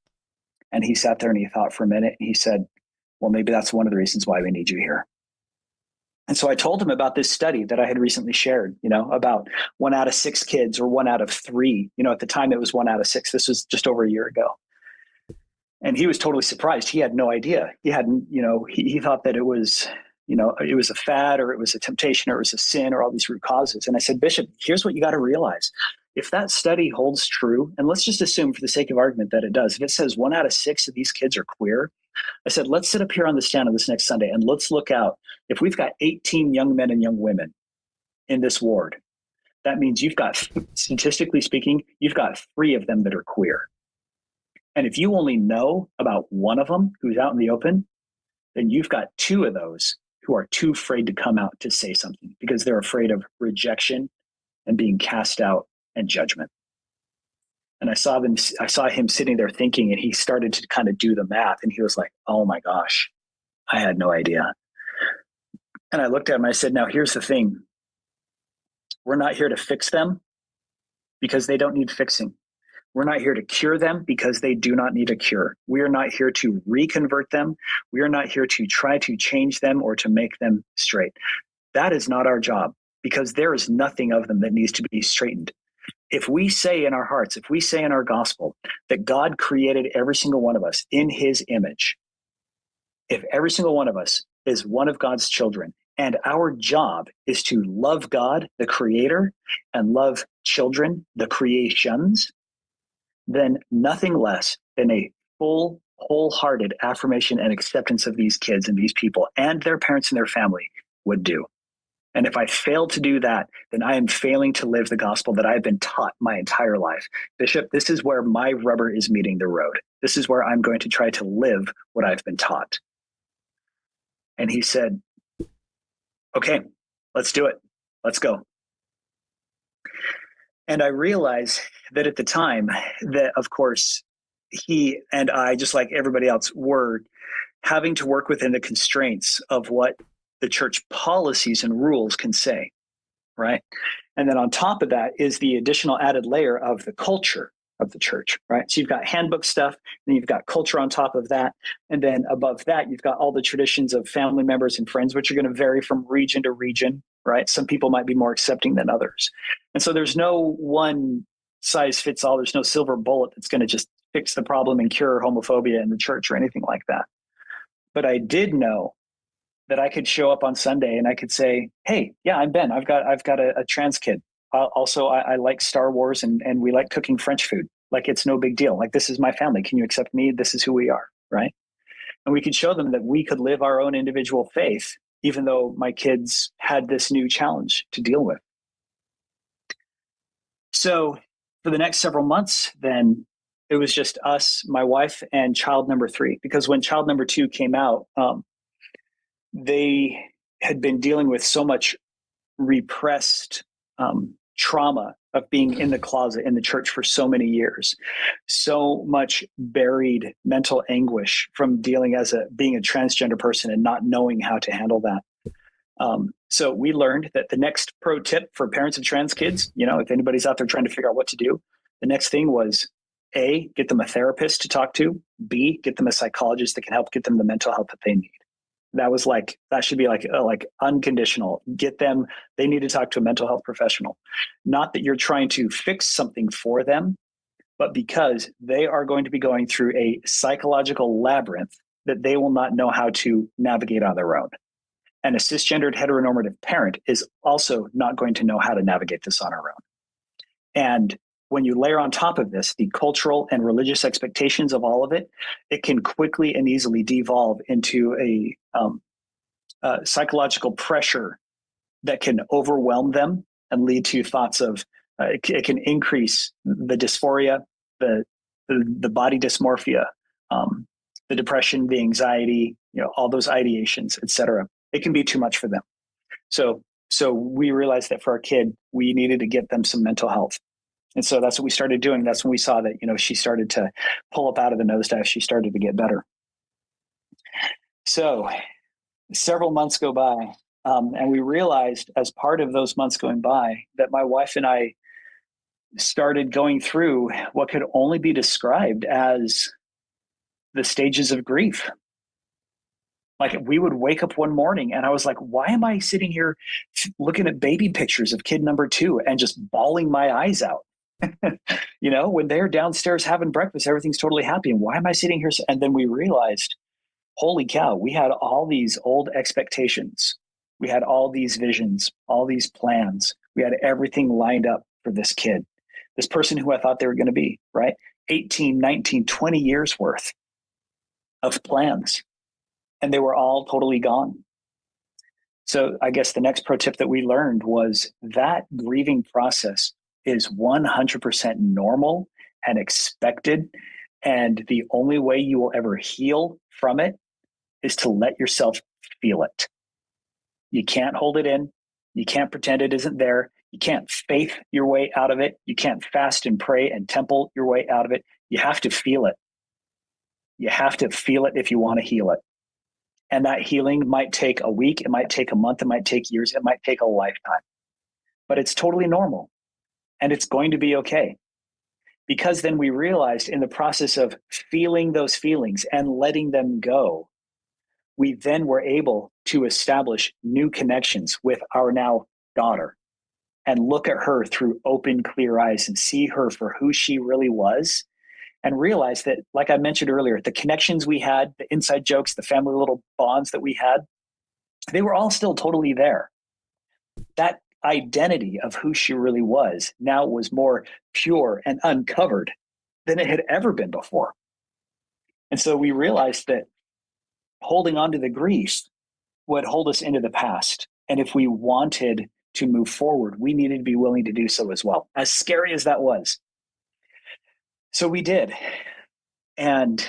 And he sat there and he thought for a minute, and he said, well, maybe that's one of the reasons why we need you here. And so I told him about this study that I had recently shared, about 1 out of 6 kids, or 1 out of 3, at the time it was 1 out of 6. This was just over a year ago. And he was totally surprised. He had no idea. He hadn't, he thought that it was, it was a fad, or it was a temptation, or it was a sin, or all these root causes. And I said, Bishop, here's what you got to realize. If that study holds true, and let's just assume for the sake of argument that it does, if it says 1 out of 6 of these kids are queer, I said, let's sit up here on the stand on this next Sunday and let's look out. If we've got 18 young men and young women in this ward, that means you've got, statistically speaking, you've got 3 of them that are queer. And if you only know about 1 of them who's out in the open, then you've got 2 of those who are too afraid to come out to say something because they're afraid of rejection and being cast out and judgment. And I saw him sitting there thinking, and he started to kind of do the math, and he was like, oh my gosh, I had no idea. And I looked at him and I said, now here's the thing. We're not here to fix them because they don't need fixing. We're not here to cure them because they do not need a cure. We are not here to reconvert them. We are not here to try to change them or to make them straight. That is not our job, because there is nothing of them that needs to be straightened. If we say in our hearts, if we say in our gospel that God created every single one of us in his image, if every single one of us is one of God's children, and our job is to love God, the creator, and love children, the creations, then nothing less than a full, wholehearted affirmation and acceptance of these kids and these people and their parents and their family would do. And if I fail to do that, then I am failing to live the gospel that I've been taught my entire life. Bishop, this is where my rubber is meeting the road. This is where I'm going to try to live what I've been taught. And he said, okay, let's do it. Let's go. And I realized that at the time that, of course, he and I, just like everybody else, were having to work within the constraints of what the church policies and rules can say, right? And then on top of that is the additional added layer of the culture of the church, right? So you've got handbook stuff, and you've got culture on top of that. And then above that, you've got all the traditions of family members and friends, which are going to vary from region to region, right? Some people might be more accepting than others. And so there's no one size fits all. There's no silver bullet that's going to just fix the problem and cure homophobia in the church or anything like that. But I did know that I could show up on Sunday and I could say, hey, yeah, I'm Ben. I've got a trans kid. Also, I like Star Wars and we like cooking French food. Like, it's no big deal. Like, this is my family. Can you accept me? This is who we are, right? And we could show them that we could live our own individual faith, even though my kids had this new challenge to deal with. So for the next several months, then it was just us, my wife, and child number 3. Because when child number 2 came out, they had been dealing with so much repressed trauma of being in the closet in the church for so many years, so much buried mental anguish from dealing being a transgender person and not knowing how to handle that. So we learned that the next pro tip for parents of trans kids, if anybody's out there trying to figure out what to do, the next thing was A, get them a therapist to talk to, B, get them a psychologist that can help get them the mental help that they need. That should be like unconditional. They need to talk to a mental health professional. Not that you're trying to fix something for them, but because they are going to be going through a psychological labyrinth that they will not know how to navigate on their own. And a cisgendered heteronormative parent is also not going to know how to navigate this on her own. And when you layer on top of this the cultural and religious expectations of all of it, it can quickly and easily devolve into a psychological pressure that can overwhelm them and lead to thoughts of it can increase the dysphoria, the body dysmorphia, the depression, the anxiety, all those ideations, etc. It can be too much for them. So we realized that for our kid, we needed to get them some mental health. And so that's what we started doing. That's when we saw that, she started to pull up out of the nosedive. She started to get better. So several months go by, and we realized as part of those months going by that my wife and I started going through what could only be described as the stages of grief. Like, we would wake up one morning and I was like, why am I sitting here looking at baby pictures of kid number 2 and just bawling my eyes out? When they're downstairs having breakfast, everything's totally happy. And why am I sitting here? And then we realized, holy cow, we had all these old expectations. We had all these visions, all these plans. We had everything lined up for this kid, this person who I thought they were going to be, right? 18, 19, 20 years worth of plans. And they were all totally gone. So I guess the next pro tip that we learned was that grieving process is 100% normal and expected. And the only way you will ever heal from it is to let yourself feel it. You can't hold it in. You can't pretend it isn't there. You can't faith your way out of it. You can't fast and pray and temple your way out of it. You have to feel it. You have to feel it if you want to heal it. And that healing might take a week. It might take a month. It might take years. It might take a lifetime. But it's totally normal. And it's going to be okay. Because then we realized in the process of feeling those feelings and letting them go, we then were able to establish new connections with our now daughter and look at her through open, clear eyes and see her for who she really was, and realize that, like I mentioned earlier, the connections we had, the inside jokes, the family little bonds that we had, they were all still totally there. That identity of who she really was now was more pure and uncovered than it had ever been before. And so we realized that holding on to the grief would hold us into the past. And if we wanted to move forward, we needed to be willing to do so as well, as scary as that was. So we did. And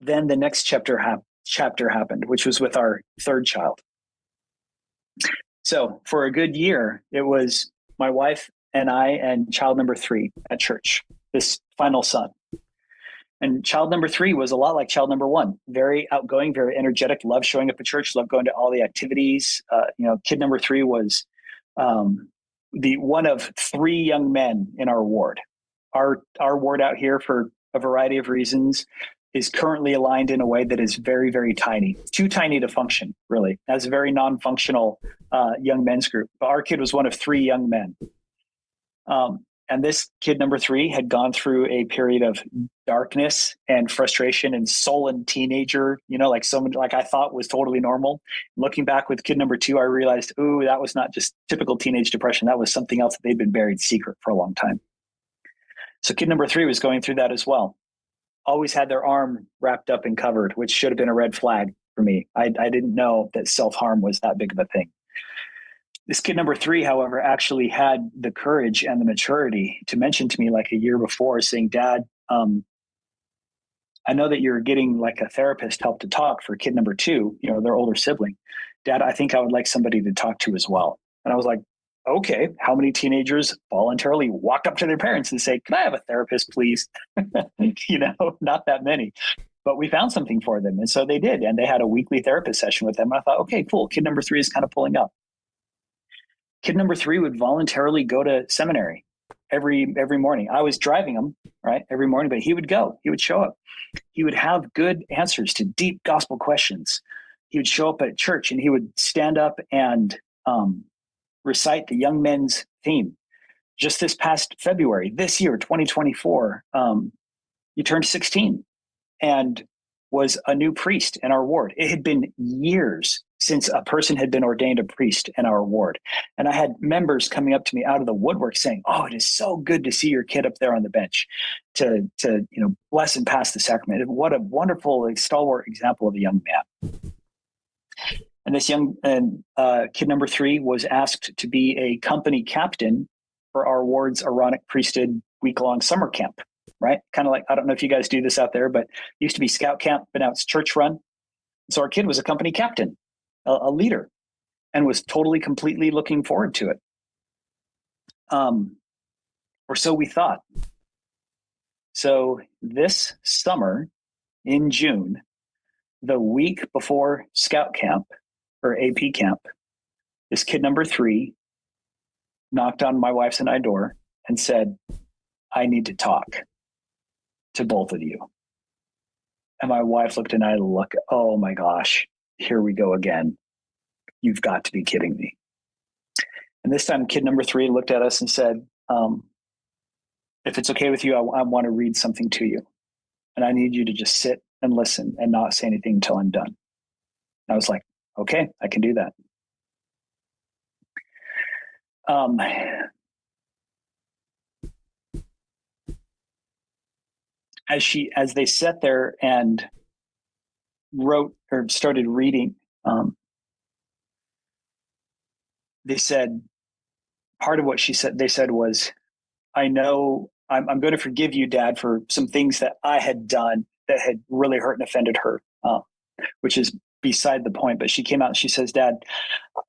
then the next chapter happened, which was with our third child. So for a good year, it was my wife and I and child number 3 at church, this final son. And child number 3 was a lot like child number 1, very outgoing, very energetic, loved showing up at church, loved going to all the activities. Kid number 3 was the one of 3 young men in our ward. Our ward out here, for a variety of reasons, is currently aligned in a way that is very, very tiny, too tiny to function, really, as a very non-functional young men's group. But our kid was one of 3 young men. And this kid number 3 had gone through a period of darkness and frustration and sullen teenager, like someone like I thought was totally normal. Looking back with kid number 2, I realized, that was not just typical teenage depression. That was something else that they'd been buried secret for a long time. So kid number 3 was going through that as well. Always had their arm wrapped up and covered, which should have been a red flag for me. I didn't know that self-harm was that big of a thing. This kid number 3, however, actually had the courage and the maturity to mention to me like a year before, saying, Dad, I know that you're getting like a therapist help to talk for kid number 2, their older sibling. Dad, I think I would like somebody to talk to as well. And I was like, okay, how many teenagers voluntarily walk up to their parents and say, can I have a therapist, please? Not that many. But we found something for them. And so they did. And they had a weekly therapist session with them. And I thought, okay, cool. Kid number 3 is kind of pulling up. Kid number 3 would voluntarily go to seminary every morning. I was driving him, right, every morning, but he would go. He would show up. He would have good answers to deep gospel questions. He would show up at church and he would stand up and recite the young men's theme. Just this past February, this year, 2024, he turned 16 and was a new priest in our ward. It had been years since a person had been ordained a priest in our ward. And I had members coming up to me out of the woodwork saying, oh, it is so good to see your kid up there on the bench to bless and pass the sacrament. What a wonderful, stalwart example of a young man. And this kid number 3 was asked to be a company captain for our ward's Aaronic priesthood week-long summer camp, right? Kind of like, I don't know if you guys do this out there, but it used to be scout camp, but now it's church run. So our kid was a company captain, a leader, and was totally, completely looking forward to it. Or so we thought. So this summer in June, the week before scout camp, or AP camp, this kid number 3 knocked on my wife's and I door and said, I need to talk to both of you. And my wife looked and I looked, oh my gosh, here we go again. You've got to be kidding me. And this time kid number 3 looked at us and said, if it's okay with you, I want to read something to you. And I need you to just sit and listen and not say anything until I'm done. And I was like, okay, I can do that. As they sat there and wrote or started reading, they said, part of what they said was, I know I'm going to forgive you, Dad, for some things that I had done that had really hurt and offended her, which is beside the point. But she came out and she says, Dad,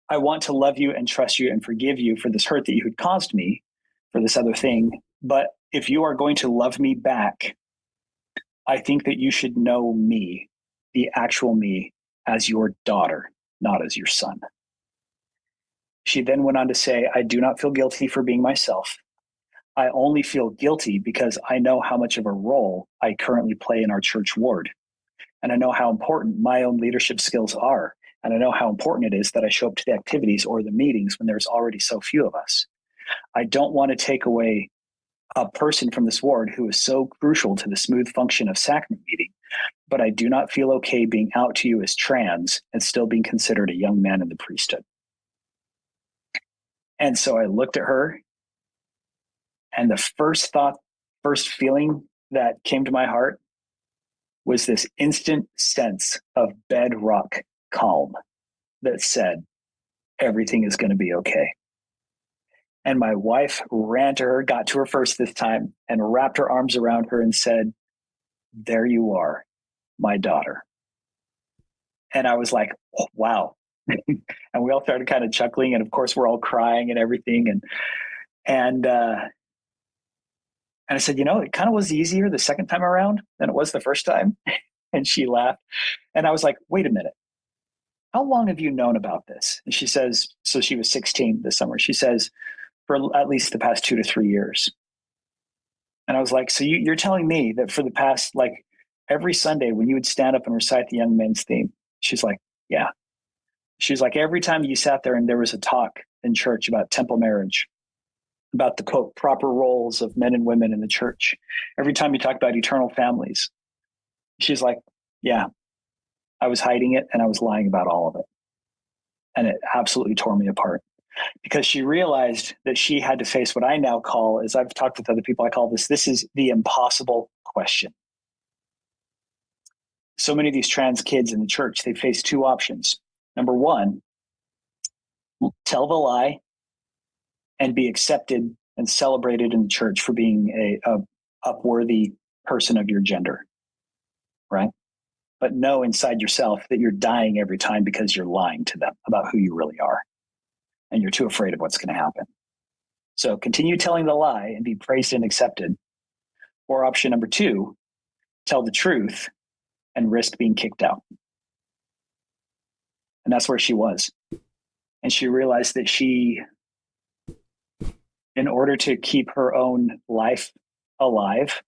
I want to love you and trust you and forgive you for this hurt that you had caused me for this other thing. But if you are going to love me back, I think that you should know me, the actual me, as your daughter, not as your son. She then went on to say, I do not feel guilty for being myself. I only feel guilty because I know how much of a role I currently play in our church ward. And I know how important my own leadership skills are. And I know how important it is that I show up to the activities or the meetings when there's already so few of us. I don't want to take away a person from this ward who is so crucial to the smooth function of sacrament meeting, but I do not feel okay being out to you as trans and still being considered a young man in the priesthood. And so I looked at her, and the first feeling that came to my heart was this instant sense of bedrock calm that said, everything is going to be okay. And my wife ran to her, got to her first this time, and wrapped her arms around her and said, there you are, my daughter. And I was like, oh, wow. And we all started kind of chuckling. And of course, we're all crying and everything. And I said, it kind of was easier the second time around than it was the first time. And she laughed. And I was like, wait a minute. How long have you known about this? And she says, so she was 16 this summer. She says, for at least the past 2 to 3 years. And I was like, so you're telling me that for the past, like every Sunday when you would stand up and recite the young men's theme? She's like, yeah. She's like, every time you sat there and there was a talk in church about temple marriage, about the quote, proper roles of men and women in the church. Every time you talk about eternal families, she's like, yeah, I was hiding it and I was lying about all of it. And it absolutely tore me apart because she realized that she had to face what I now call, as I've talked with other people, I call this is the impossible question. So many of these trans kids in the church, they face two options. Number one, tell the lie and be accepted and celebrated in the church for being a upworthy person of your gender, right? But know inside yourself that you're dying every time because you're lying to them about who you really are. And you're too afraid of what's going to happen. So continue telling the lie and be praised and accepted. Or option number two, tell the truth and risk being kicked out. And that's where she was. And she realized that she, in order to keep her own life alive,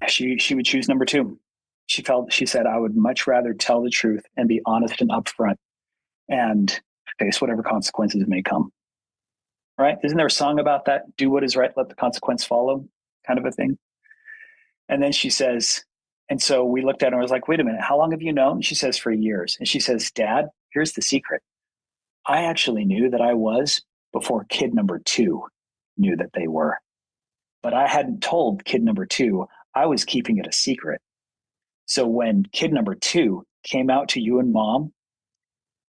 she would choose number two. She said, I would much rather tell the truth and be honest and upfront and face whatever consequences may come. Right? Isn't there a song about that? Do what is right, let the consequence follow, kind of a thing. And then she says, and so we looked at her and I was like, wait a minute, how long have you known? She says, for years. And she says, Dad, here's the secret. I actually knew that I was before kid number 2 knew that they were. But I hadn't told kid number 2, I was keeping it a secret. So when kid number 2 came out to you and Mom,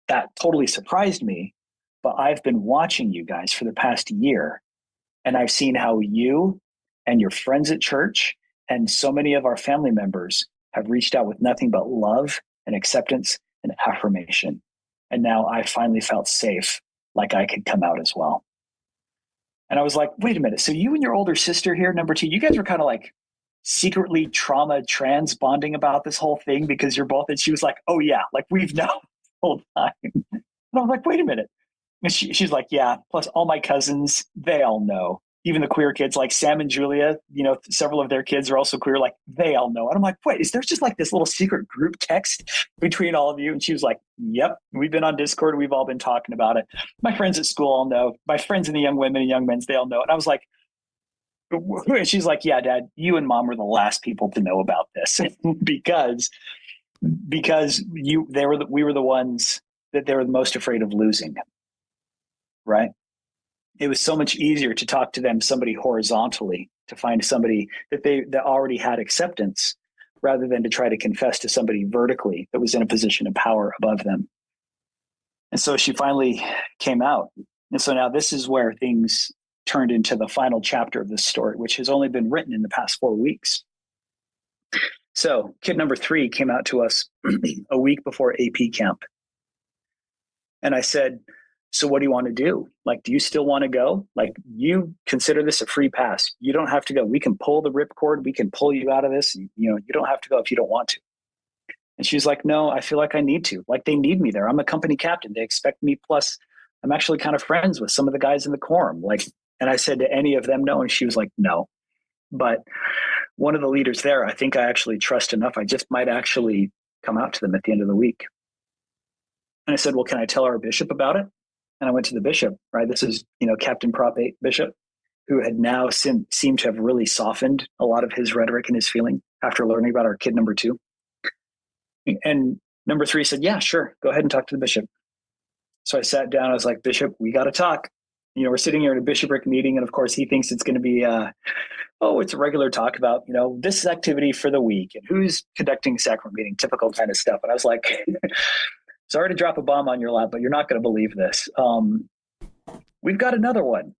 that totally surprised me. But I've been watching you guys for the past year, and I've seen how you and your friends at church and so many of our family members have reached out with nothing but love and acceptance and affirmation. And now I finally felt safe, like I could come out as well. And I was like, wait a minute. So you and your older sister here, number 2, you guys were kind of like secretly trauma trans bonding about this whole thing because you're both, and she was like, oh yeah, like we've known the whole time. And I was like, wait a minute. And she's like, yeah, plus all my cousins, they all know. Even the queer kids like Sam and Julia, several of their kids are also queer, like they all know. And I'm like, wait, is there just like this little secret group text between all of you? And she was like, yep, we've been on Discord. We've all been talking about it. My friends at school all know. My friends in the young women and young men's, they all know. And I was like, and she's like, yeah, Dad, you and Mom were the last people to know about this because we were the ones that they were the most afraid of losing. Right? It was so much easier to talk to them, somebody horizontally, to find somebody that already had acceptance, rather than to try to confess to somebody vertically that was in a position of power above them. And so she finally came out. And so now this is where things turned into the final chapter of this story, which has only been written in the past 4 weeks. So kid number 3 came out to us a week before AP camp. And I said, so what do you want to do? Like, do you still want to go? Like, you consider this a free pass. You don't have to go. We can pull the ripcord. We can pull you out of this. And, you don't have to go if you don't want to. And she's like, no, I feel like I need to. Like, they need me there. I'm a company captain. They expect me. Plus, I'm actually kind of friends with some of the guys in the quorum. Like, And I said to any of them, no. And she was like, no. But one of the leaders there, I think I actually trust enough. I just might actually come out to them at the end of the week. And I said, well, can I tell our bishop about it? And I went to the bishop, right? This is, Captain Prop 8 bishop, who had now seemed to have really softened a lot of his rhetoric and his feeling after learning about our kid number 2. And number 3 said, yeah, sure. Go ahead and talk to the bishop. So I sat down. I was like, Bishop, we got to talk. We're sitting here in a bishopric meeting. And of course, he thinks it's going to be, it's a regular talk about, this activity for the week and who's conducting sacrament meeting, typical kind of stuff. And I was like, sorry to drop a bomb on your lap, but you're not going to believe this. We've got another one.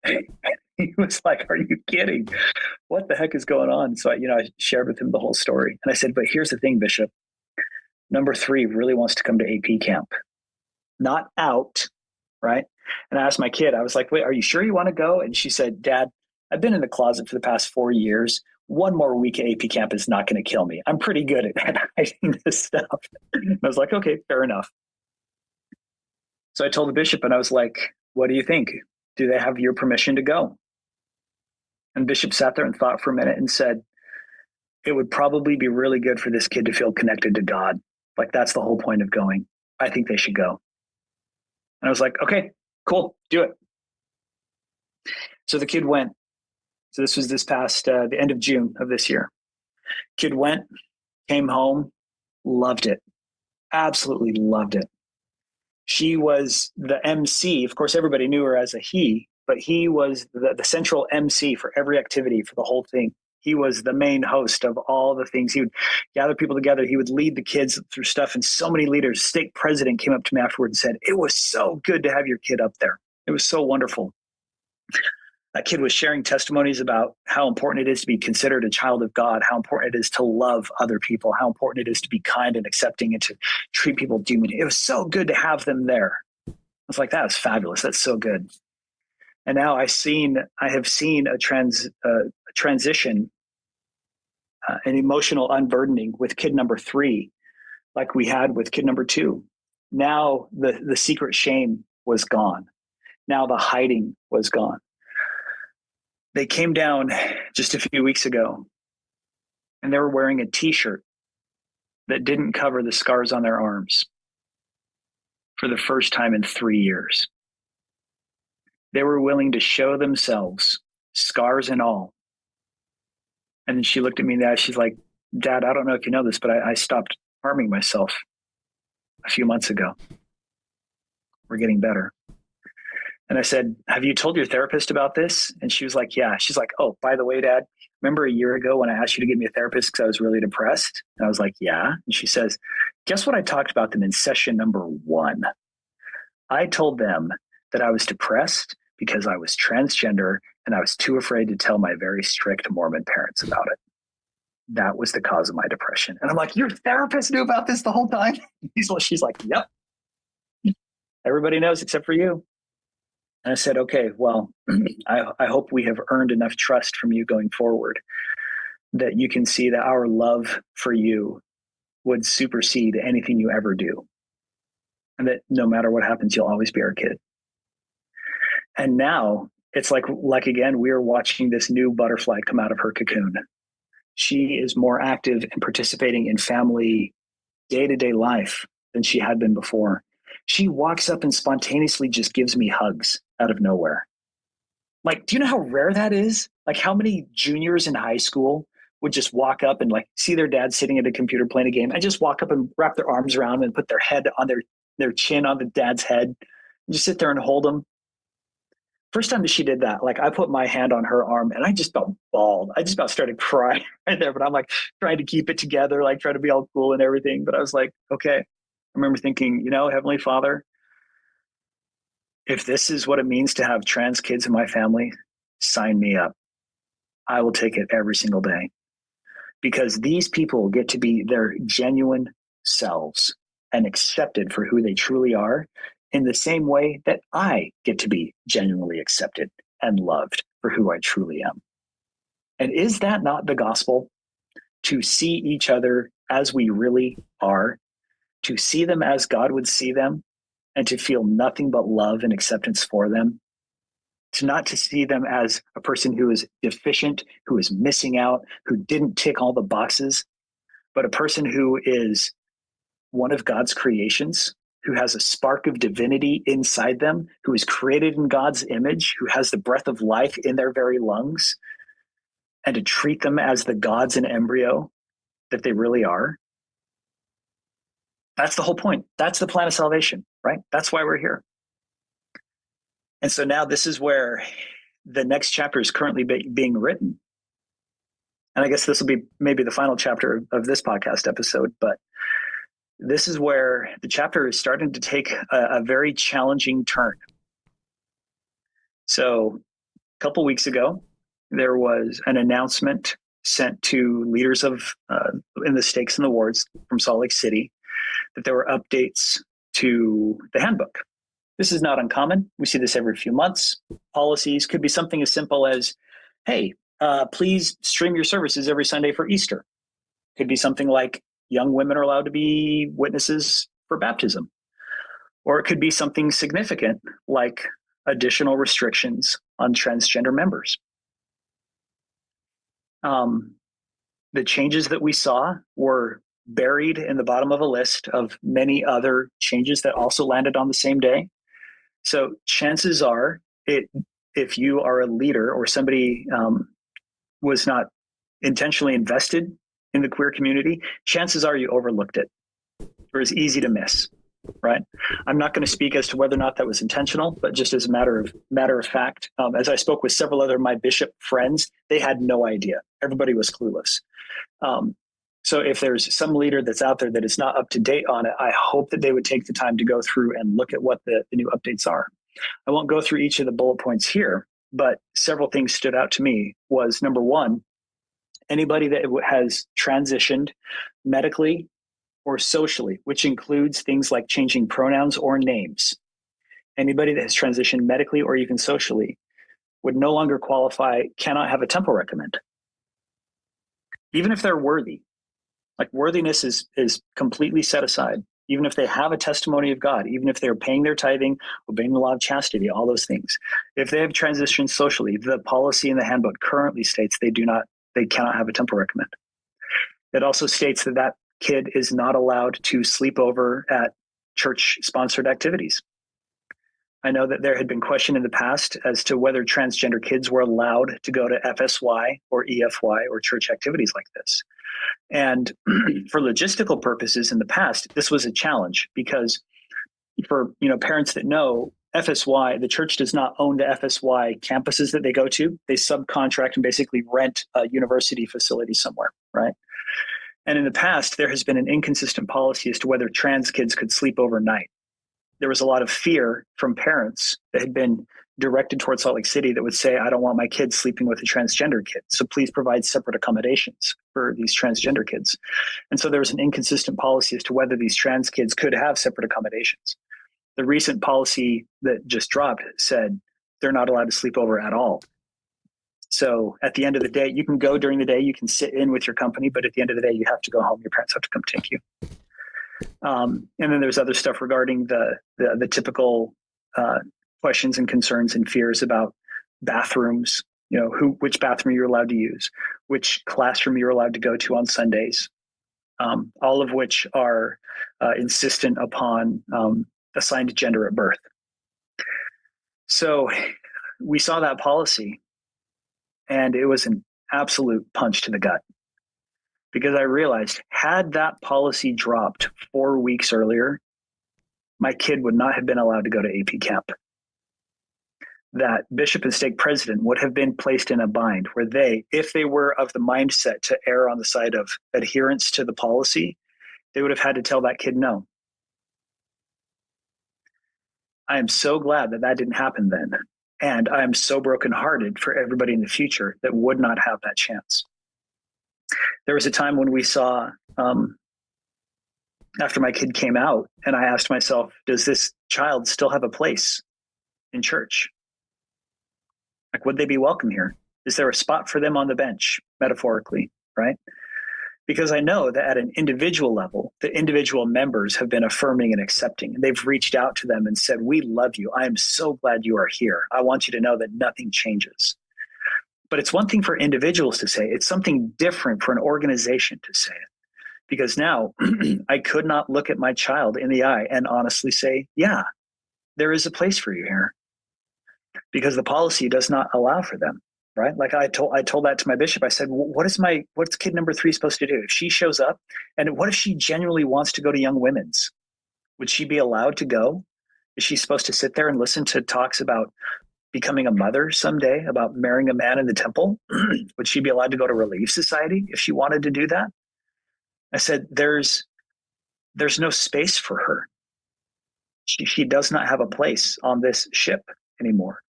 He was like, are you kidding? What the heck is going on? So, I shared with him the whole story. And I said, but here's the thing, Bishop. Number 3 really wants to come to AP camp. Not out, right? And I asked my kid, I was like, wait, are you sure you want to go? And she said, Dad, I've been in the closet for the past 4 years. One more week at AP camp is not going to kill me. I'm pretty good at hiding this stuff. And I was like, okay, fair enough. So I told the bishop and I was like, what do you think? Do they have your permission to go? And Bishop sat there and thought for a minute and said, it would probably be really good for this kid to feel connected to God. Like that's the whole point of going. I think they should go. And I was like, okay, cool, do it. So the kid went. So this was this past, the end of June of this year. Kid went, came home, loved it. Absolutely loved it. She was the MC. Of course, everybody knew her as a he, but he was the central MC for every activity for the whole thing. He was the main host of all the things. He would gather people together. He would lead the kids through stuff. And so many leaders, stake president came up to me afterward and said, it was so good to have your kid up there. It was so wonderful. That kid was sharing testimonies about how important it is to be considered a child of God, how important it is to love other people, how important it is to be kind and accepting and to treat people humanly. It was so good to have them there. I was like, that was fabulous. That's so good. And now I have seen a transition, an emotional unburdening with kid number 3, like we had with kid number 2. Now the secret shame was gone. Now the hiding was gone. They came down just a few weeks ago and they were wearing a t-shirt that didn't cover the scars on their arms for the first time in 3 years. They were willing to show themselves, scars and all. And then she looked at me in the eye. She's like, Dad, I don't know if you know this, but I stopped harming myself a few months ago. We're getting better. And I said, have you told your therapist about this? And she was like, yeah. She's like, oh, by the way, Dad, remember a year ago when I asked you to get me a therapist because I was really depressed? And I was like, yeah. And she says, guess what I talked about them in session number 1? I told them that I was depressed because I was transgender and I was too afraid to tell my very strict Mormon parents about it. That was the cause of my depression. And I'm like, your therapist knew about this the whole time? She's like, yep. Everybody knows except for you. And I said, okay, well, I hope we have earned enough trust from you going forward that you can see that our love for you would supersede anything you ever do. And that no matter what happens, you'll always be our kid. And now it's like again, we are watching this new butterfly come out of her cocoon. She is more active and participating in family day-to-day life than she had been before. She walks up and spontaneously just gives me hugs out of nowhere. Like, do you know how rare that is? Like how many juniors in high school would just walk up and like see their dad sitting at a computer playing a game and just walk up and wrap their arms around them and put their head on their chin on the dad's head and just sit there and hold them. First time that she did that, like I put my hand on her arm and I just about bawled. I just about started crying right there, but I'm like trying to keep it together, like trying to be all cool and everything. But I was like, okay. I remember thinking, Heavenly Father, if this is what it means to have trans kids in my family, sign me up. I will take it every single day because these people get to be their genuine selves and accepted for who they truly are in the same way that I get to be genuinely accepted and loved for who I truly am. And is that not the gospel? To see each other as we really are, to see them as God would see them, and to feel nothing but love and acceptance for them. to see them as a person who is deficient, who is missing out, who didn't tick all the boxes, but a person who is one of God's creations, who has a spark of divinity inside them, who is created in God's image, who has the breath of life in their very lungs, and to treat them as the gods in embryo that they really are. That's the whole point. That's the plan of salvation, right? That's why we're here. And so now this is where the next chapter is currently being written. And I guess this will be maybe the final chapter of this podcast episode, but this is where the chapter is starting to take a very challenging turn. So a couple weeks ago, there was an announcement sent to leaders of in the stakes and the wards from Salt Lake City that there were updates to the handbook. This is not uncommon. We see this every few months. Policies could be something as simple as, hey, please stream your services every Sunday for Easter. Could be something like young women are allowed to be witnesses for baptism. Or it could be something significant like additional restrictions on transgender members. The changes that we saw were buried in the bottom of a list of many other changes that also landed on the same day. So chances are, if you are a leader or somebody was not intentionally invested in the queer community, chances are you overlooked it. It was easy to miss, right? I'm not going to speak as to whether or not that was intentional, but just as a matter of fact, as I spoke with several other of my bishop friends, they had no idea. Everybody was clueless. So if there's some leader that's out there that is not up to date on it, I hope that they would take the time to go through and look at what the new updates are. I won't go through each of the bullet points here, but several things stood out to me. Was number one, anybody that has transitioned medically or socially, which includes things like changing pronouns or names. Anybody that has transitioned medically or even socially would no longer qualify, cannot have a temple recommend. Even if they're worthy. Like worthiness is completely set aside. Even if they have a testimony of God, even if they're paying their tithing, obeying the law of chastity, all those things. If they have transitioned socially, the policy in the handbook currently states they cannot have a temple recommend. It also states that kid is not allowed to sleep over at church-sponsored activities. I know that there had been question in the past as to whether transgender kids were allowed to go to FSY or EFY or church activities like this. And for logistical purposes in the past, this was a challenge because for parents that know, FSY, the church does not own the FSY campuses that they go to. They subcontract and basically rent a university facility somewhere, right? And in the past, there has been an inconsistent policy as to whether trans kids could sleep overnight. There was a lot of fear from parents that had been directed towards Salt Lake City that would say, I don't want my kids sleeping with a transgender kid. So please provide separate accommodations for these transgender kids. And so there was an inconsistent policy as to whether these trans kids could have separate accommodations. The recent policy that just dropped said they're not allowed to sleep over at all. So at the end of the day, you can go during the day, you can sit in with your company, but at the end of the day, you have to go home. Your parents have to come take you. And then there's other stuff regarding the typical questions and concerns and fears about bathrooms, which bathroom you're allowed to use, which classroom you're allowed to go to on Sundays, all of which are insistent upon assigned gender at birth. So we saw that policy, and it was an absolute punch to the gut. Because I realized, had that policy dropped 4 weeks earlier, my kid would not have been allowed to go to AP camp. That bishop and stake president would have been placed in a bind where they, if they were of the mindset to err on the side of adherence to the policy, they would have had to tell that kid no. I am so glad that didn't happen then. And I am so brokenhearted for everybody in the future that would not have that chance. There was a time when we saw, after my kid came out, and I asked myself, does this child still have a place in church? Like, would they be welcome here? Is there a spot for them on the bench, metaphorically, right? because I know that at an individual level, the individual members have been affirming and accepting. And they've reached out to them and said, we love you. I am so glad you are here. I want you to know that nothing changes. But it's one thing for individuals to say, it's something different for an organization to say it. Because now I could not look at my child in the eye and honestly say, yeah, there is a place for you here. Because the policy does not allow for them. Right? Like I told that to my bishop. I said, what's kid number 3 supposed to do? If she shows up, and what if she genuinely wants to go to Young Women's? Would she be allowed to go? Is she supposed to sit there and listen to talks about becoming a mother someday, about marrying a man in the temple? Would she be allowed to go to Relief Society if she wanted to do that? I said, there's no space for her. She does not have a place on this ship anymore.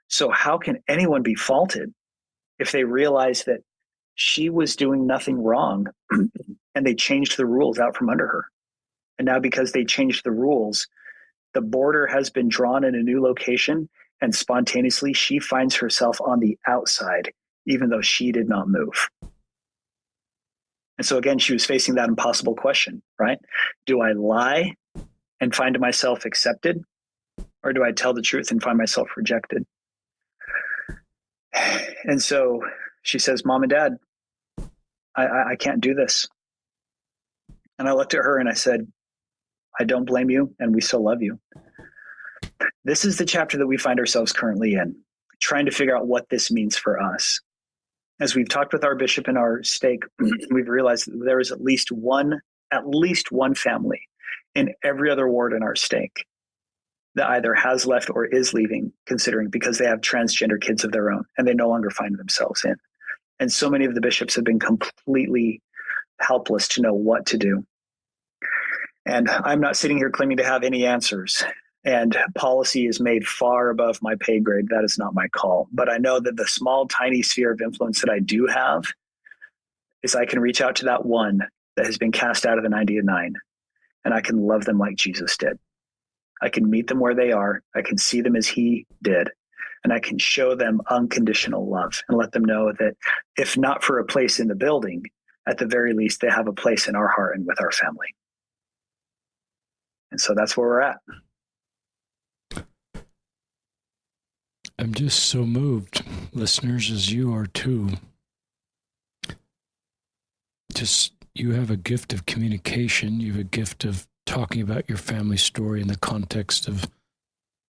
So how can anyone be faulted if they realize that she was doing nothing wrong and they changed the rules out from under her? And now because they changed the rules, the border has been drawn in a new location, and spontaneously she finds herself on the outside, even though she did not move. And so again, she was facing that impossible question, right? Do I lie and find myself accepted? Or do I tell the truth and find myself rejected? And so she says, Mom and Dad, I can't do this. And I looked at her and I said, I don't blame you, and we still love you. This is the chapter that we find ourselves currently in, trying to figure out what this means for us. As we've talked with our bishop in our stake, we've realized that there is at least one family in every other ward in our stake that either has left or is leaving, considering because they have transgender kids of their own and they no longer find themselves in. And so many of the bishops have been completely helpless to know what to do. And I'm not sitting here claiming to have any answers. And policy is made far above my pay grade. That is not my call. But I know that the small, tiny sphere of influence that I do have is I can reach out to that one that has been cast out of the 99, and I can love them like Jesus did. I can meet them where they are. I can see them as he did. And I can show them unconditional love and let them know that if not for a place in the building, at the very least, they have a place in our heart and with our family. And so that's where we're at. I'm just so moved, listeners, as you are too. Just, you have a gift of communication. You have a gift of talking about your family story in the context of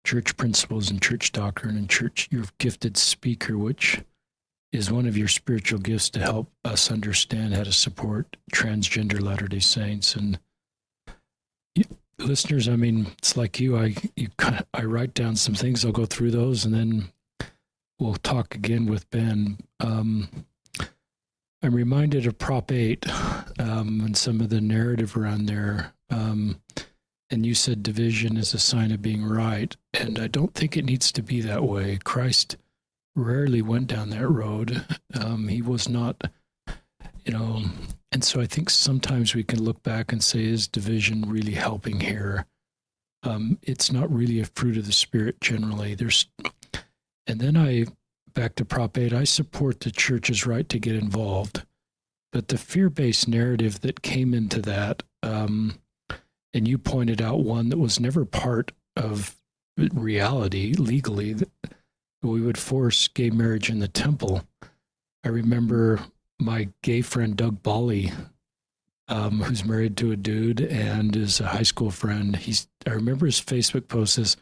church principles and church doctrine and church. You're a gifted speaker, which is one of your spiritual gifts to help us understand how to support transgender Latter-day Saints. And listeners, I mean, it's like you. I write down some things. I'll go through those, and then we'll talk again with Ben. I'm reminded of Prop 8 and some of the narrative around there. And you said division is a sign of being right, and I don't think it needs to be that way. Christ rarely went down that road. He was not, and so I think sometimes we can look back and say, is division really helping here? It's not really a fruit of the Spirit generally. And then back to Prop 8, I support the church's right to get involved, but the fear-based narrative that came into that, and you pointed out one that was never part of reality legally, that we would force gay marriage in the temple. I remember my gay friend Doug Bally, who's married to a dude and is a high school friend. I remember his Facebook post says,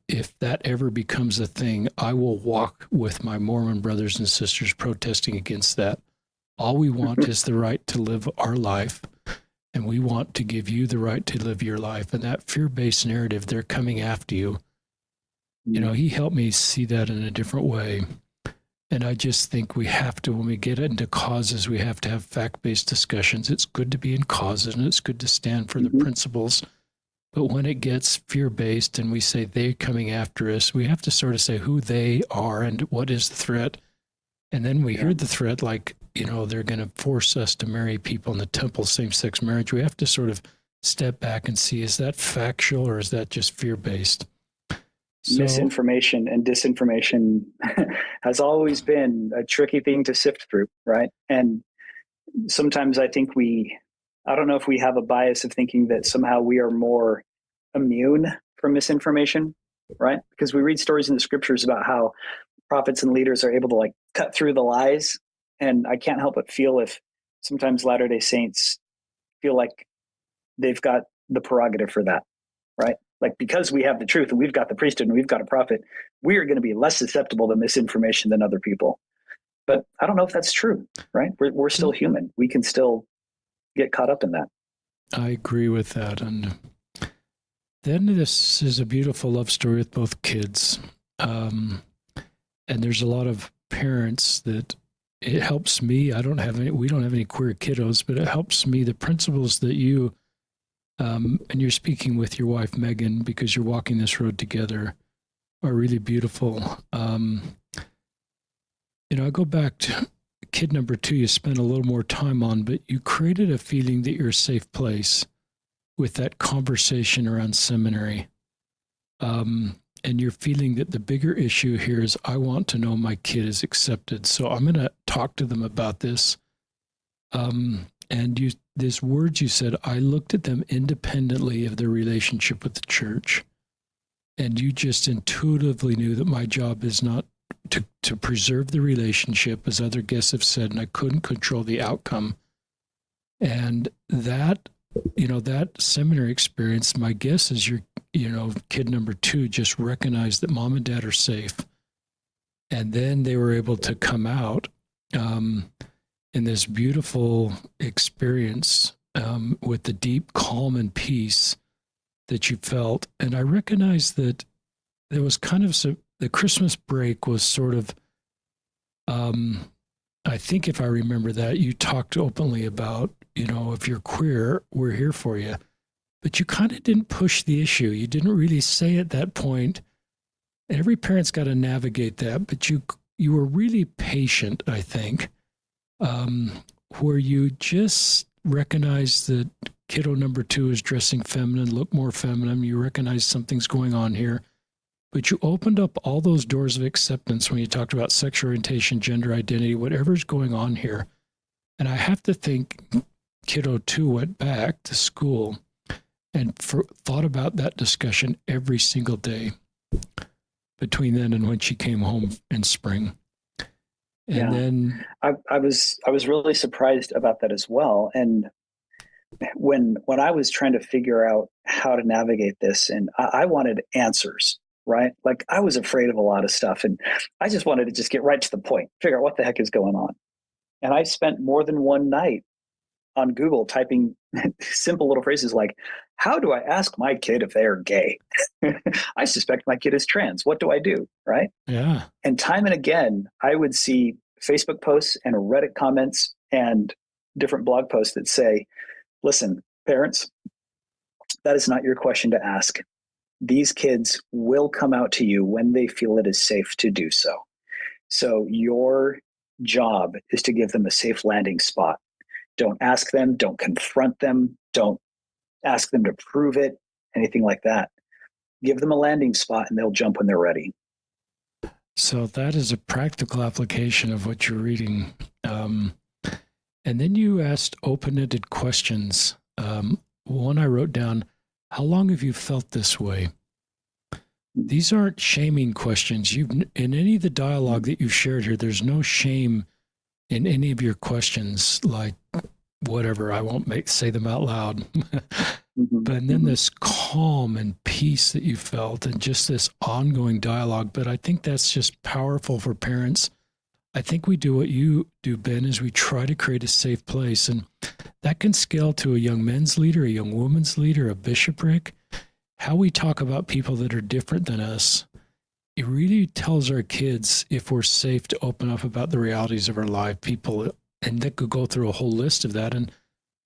if that ever becomes a thing, I will walk with my Mormon brothers and sisters protesting against that. All we want is the right to live our life, and we want to give you the right to live your life. And that fear-based narrative, they're coming after you. He helped me see that in a different way. And I just think we have to, when we get into causes, we have to have fact-based discussions. It's good to be in causes, and it's good to stand for the principles. But when it gets fear-based and we say they're coming after us, we have to sort of say who they are and what is the threat. And then we hear the threat like, they're going to force us to marry people in the temple, same-sex marriage. We have to sort of step back and see, is that factual or is that just fear-based? So, misinformation and disinformation has always been a tricky thing to sift through, right? And sometimes I think I don't know if we have a bias of thinking that somehow we are more immune from misinformation, right? Because we read stories in the scriptures about how prophets and leaders are able to like cut through the lies. And I can't help but feel if sometimes Latter-day Saints feel like they've got the prerogative for that, right? Like because we have the truth and we've got the priesthood and we've got a prophet, we are going to be less susceptible to misinformation than other people. But I don't know if that's true, right? We're still human. We can still get caught up in that. I agree with that. And then this is a beautiful love story with both kids. And there's a lot of parents that it helps me. We don't have any queer kiddos, but it helps me. The principles that you, and you're speaking with your wife, Megan, because you're walking this road together, are really beautiful. I go back to kid number 2, you spent a little more time on, but you created a feeling that you're a safe place with that conversation around seminary. And you're feeling that the bigger issue here is, I want to know my kid is accepted. So I'm going to talk to them about this. And these words you said, I looked at them independently of their relationship with the church. And you just intuitively knew that my job is not to preserve the relationship, as other guests have said, and I couldn't control the outcome. And that seminary experience, my guess is kid number 2 just recognized that mom and dad are safe. And then they were able to come out in this beautiful experience with the deep calm and peace that you felt. And I recognized that there was kind of the Christmas break was sort of, I think if I remember that, you talked openly about, if you're queer, we're here for you. But you kind of didn't push the issue. You didn't really say at that point. And every parent's got to navigate that. But you were really patient, I think, where you just recognized that kiddo number 2 is dressing feminine, look more feminine. You recognize something's going on here. But you opened up all those doors of acceptance when you talked about sexual orientation, gender identity, whatever's going on here. And I have to think kiddo 2 went back to school and thought about that discussion every single day between then and when she came home in spring. And then I was really surprised about that as well. And when I was trying to figure out how to navigate this, and I wanted answers, right? Like I was afraid of a lot of stuff, and I just wanted to just get right to the point, figure out what the heck is going on. And I spent more than one night on Google typing simple little phrases like, how do I ask my kid if they are gay? I suspect my kid is trans. What do I do? Right? Yeah. And time and again, I would see Facebook posts and Reddit comments and different blog posts that say, listen, parents, that is not your question to ask. These kids will come out to you when they feel it is safe to do so. So your job is to give them a safe landing spot. Don't ask them, don't confront them, don't ask them to prove it, anything like that. Give them a landing spot and they'll jump when they're ready. So that is a practical application of what you're reading. And then you asked open-ended questions. One I wrote down, how long have you felt this way? These aren't shaming questions. In any of the dialogue that you've shared here, there's no shame in any of your questions, like whatever, I won't say them out loud. But then this calm and peace that you felt and just this ongoing dialogue. But I think that's just powerful for parents. I think we do what you do, Ben, is we try to create a safe place. And that can scale to a young men's leader, a young woman's leader, a bishopric. How we talk about people that are different than us, it really tells our kids if we're safe to open up about the realities of our life. People, and they could go through a whole list of that. And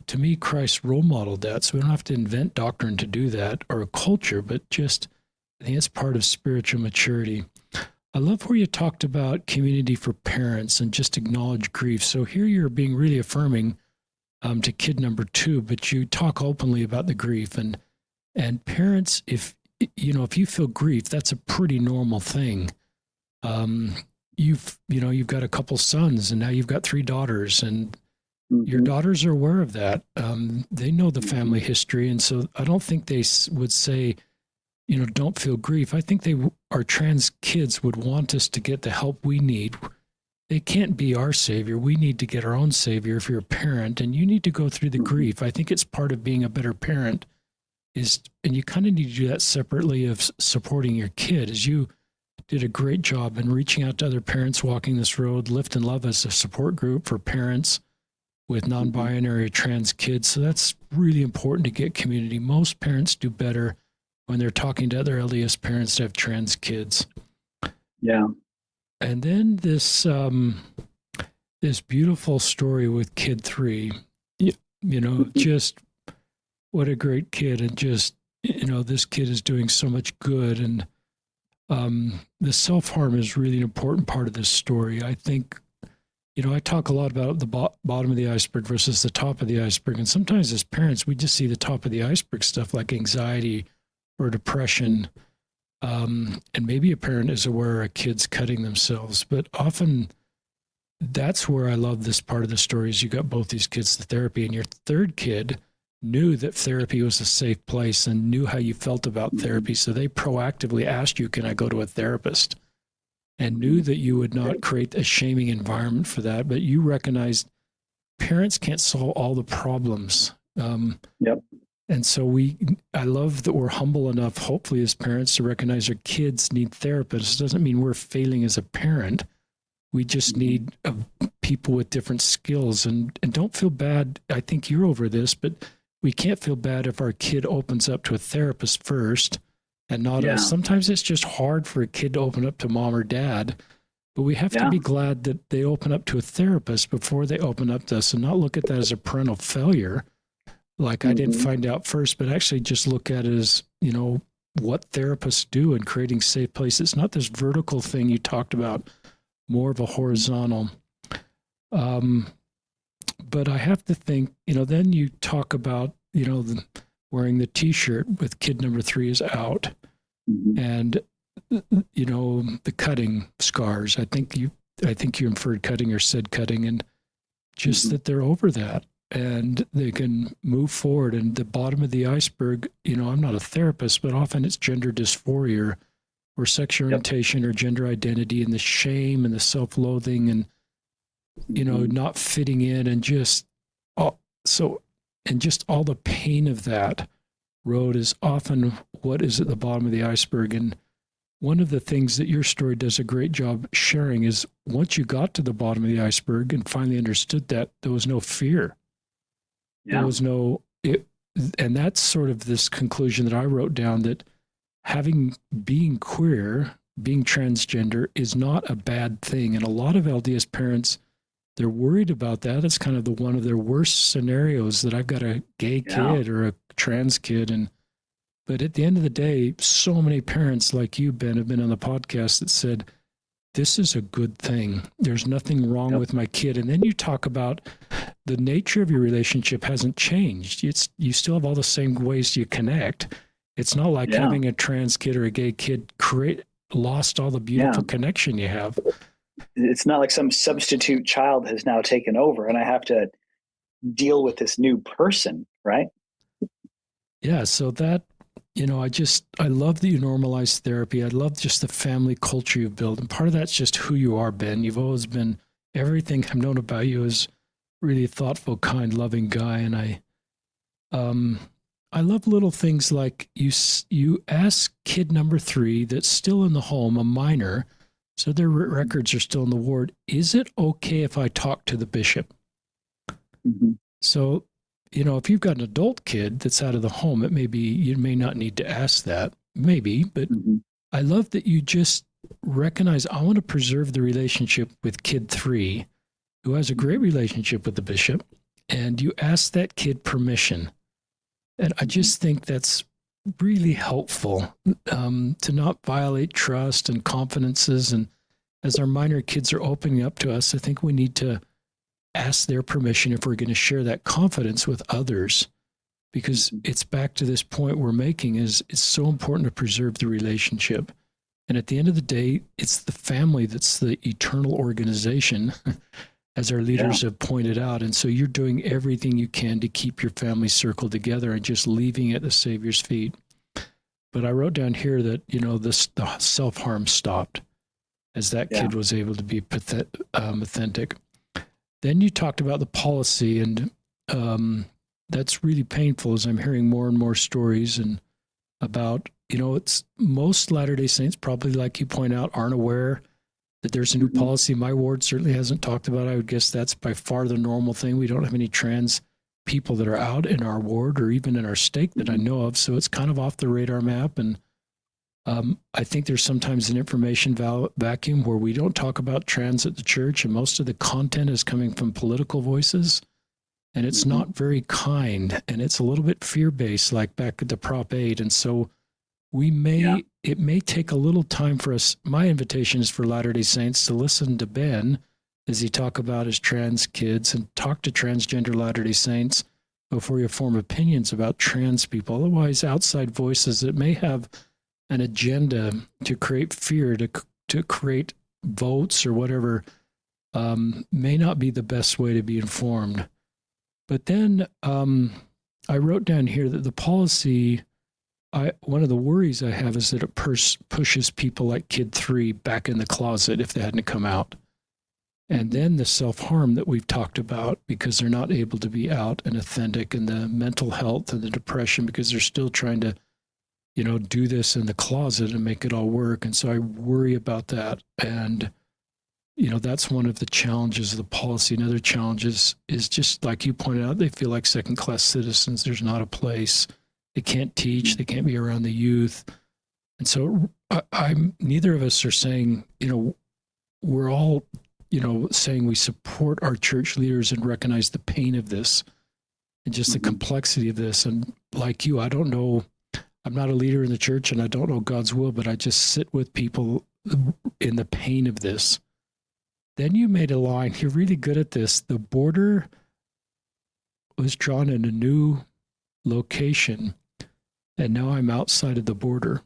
to me, Christ role modeled that. So we don't have to invent doctrine to do that or a culture, but just, I think it's part of spiritual maturity. I love where you talked about community for parents and just acknowledge grief. So here you're being really affirming to kid number 2, but you talk openly about the grief. And parents, if if you feel grief, that's a pretty normal thing. You've got a couple sons, and now you've got 3 daughters, and your daughters are aware of that. They know the family history, and so I don't think they would say, don't feel grief. I think our trans kids would want us to get the help we need. They can't be our savior. We need to get our own savior if you're a parent, and you need to go through the grief. I think it's part of being a better parent and you kind of need to do that separately of supporting your kid. As you did a great job in reaching out to other parents walking this road. Lift and Love as a support group for parents with non-binary trans kids. So that's really important to get community. Most parents do better when they're talking to other LDS parents that have trans kids. Yeah. And then this beautiful story with kid 3, just what a great kid. And just, this kid is doing so much good. And the self-harm is really an important part of this story. I think, I talk a lot about the bottom of the iceberg versus the top of the iceberg. And sometimes as parents, we just see the top of the iceberg stuff like anxiety or depression. And maybe a parent is aware a kid's cutting themselves, but often that's where I love this part of the story is you got both these kids to therapy, and your third kid knew that therapy was a safe place and knew how you felt about therapy. So they proactively asked you, can I go to a therapist? And knew that you would not create a shaming environment for that, but you recognized parents can't solve all the problems. Yep. And so I love that we're humble enough, hopefully as parents, to recognize our kids need therapists. It doesn't mean we're failing as a parent. We just need people with different skills, and don't feel bad. I think you're over this, but we can't feel bad if our kid opens up to a therapist first and not us. Sometimes it's just hard for a kid to open up to mom or dad, but we have to be glad that they open up to a therapist before they open up to us and not look at that as a parental failure. Like I didn't find out first, but actually just look at it as, what therapists do in creating safe places. It's not this vertical thing you talked about, more of a horizontal. But I have to think, then you talk about, wearing the T-shirt with kid number 3 is out, and the cutting scars. I think you inferred cutting or said cutting, and just that they're over that and they can move forward. And the bottom of the iceberg, I'm not a therapist, but often it's gender dysphoria or sexual orientation or gender identity, and the shame and the self-loathing and not fitting in, and just all the pain of that road is often what is at the bottom of the iceberg. And one of the things that your story does a great job sharing is once you got to the bottom of the iceberg and finally understood that, there was no fear. There was no, and that's sort of this conclusion that I wrote down, that being queer, being transgender is not a bad thing. And a lot of LDS parents, they're worried about that. It's kind of one of their worst scenarios, that I've got a gay kid or a trans kid. But at the end of the day, so many parents like you, Ben, have been on the podcast that said, this is a good thing. There's nothing wrong with my kid. And then you talk about the nature of your relationship hasn't changed. You still have all the same ways you connect. It's not like having a trans kid or a gay kid lost all the beautiful connection you have. It's not like some substitute child has now taken over and I have to deal with this new person, right? Yeah. So that, I love that you normalize therapy. I love just the family culture you've built. And part of that's just who you are, Ben. You've always been, everything I've known about you is really thoughtful, kind, loving guy. And I love little things like you ask kid number 3 that's still in the home, a minor, so their records are still in the ward, is it okay if I talk to the bishop? So, if you've got an adult kid that's out of the home, you may not need to ask that, maybe, but I love that you just recognize, I want to preserve the relationship with kid 3, who has a great relationship with the bishop, and you ask that kid permission. And I just think that's really helpful to not violate trust and confidences. And as our minor kids are opening up to us, I think we need to ask their permission if we're going to share that confidence with others. because it's back to this point we're making is it's so important to preserve the relationship. And at the end of the day, it's the family that's the eternal organization, as our leaders have pointed out. And so you're doing everything you can to keep your family circle together and just leaving it at the Savior's feet. But I wrote down here that, the self-harm stopped as that kid was able to be authentic. Then you talked about the policy, and that's really painful as I'm hearing more and more stories and about, it's most Latter-day Saints, probably like you point out, aren't aware that there's a new policy. My ward certainly hasn't talked about it. I would guess that's by far the normal thing. We don't have any trans people that are out in our ward or even in our stake that I know of. So it's kind of off the radar map. And I think there's sometimes an information vacuum where we don't talk about trans at the church, and most of the content is coming from political voices. And it's not very kind, and it's a little bit fear-based, like back at the Prop 8. And so it may take a little time for us. My invitation is for Latter-day Saints to listen to Ben as he talk about his trans kids and talk to transgender Latter-day Saints before you form opinions about trans people. Otherwise, outside voices that may have an agenda to create fear, to create votes or whatever, may not be the best way to be informed. But then I wrote down here that the policy, one of the worries I have is that it pushes people like Kid 3 back in the closet if they hadn't come out. And then the self-harm that we've talked about because they're not able to be out and authentic, and the mental health and the depression because they're still trying to, do this in the closet and make it all work. And so I worry about that. And that's one of the challenges of the policy. Another challenge is just like you pointed out, they feel like second-class citizens. There's not a place. They can't teach. They can't be around the youth. And so neither of us are saying, we're all, saying we support our church leaders and recognize the pain of this and just the complexity of this. And like you, I don't know, I'm not a leader in the church and I don't know God's will, but I just sit with people in the pain of this. Then you made a line, you're really good at this. The border was drawn in a new location, and now I'm outside of the border.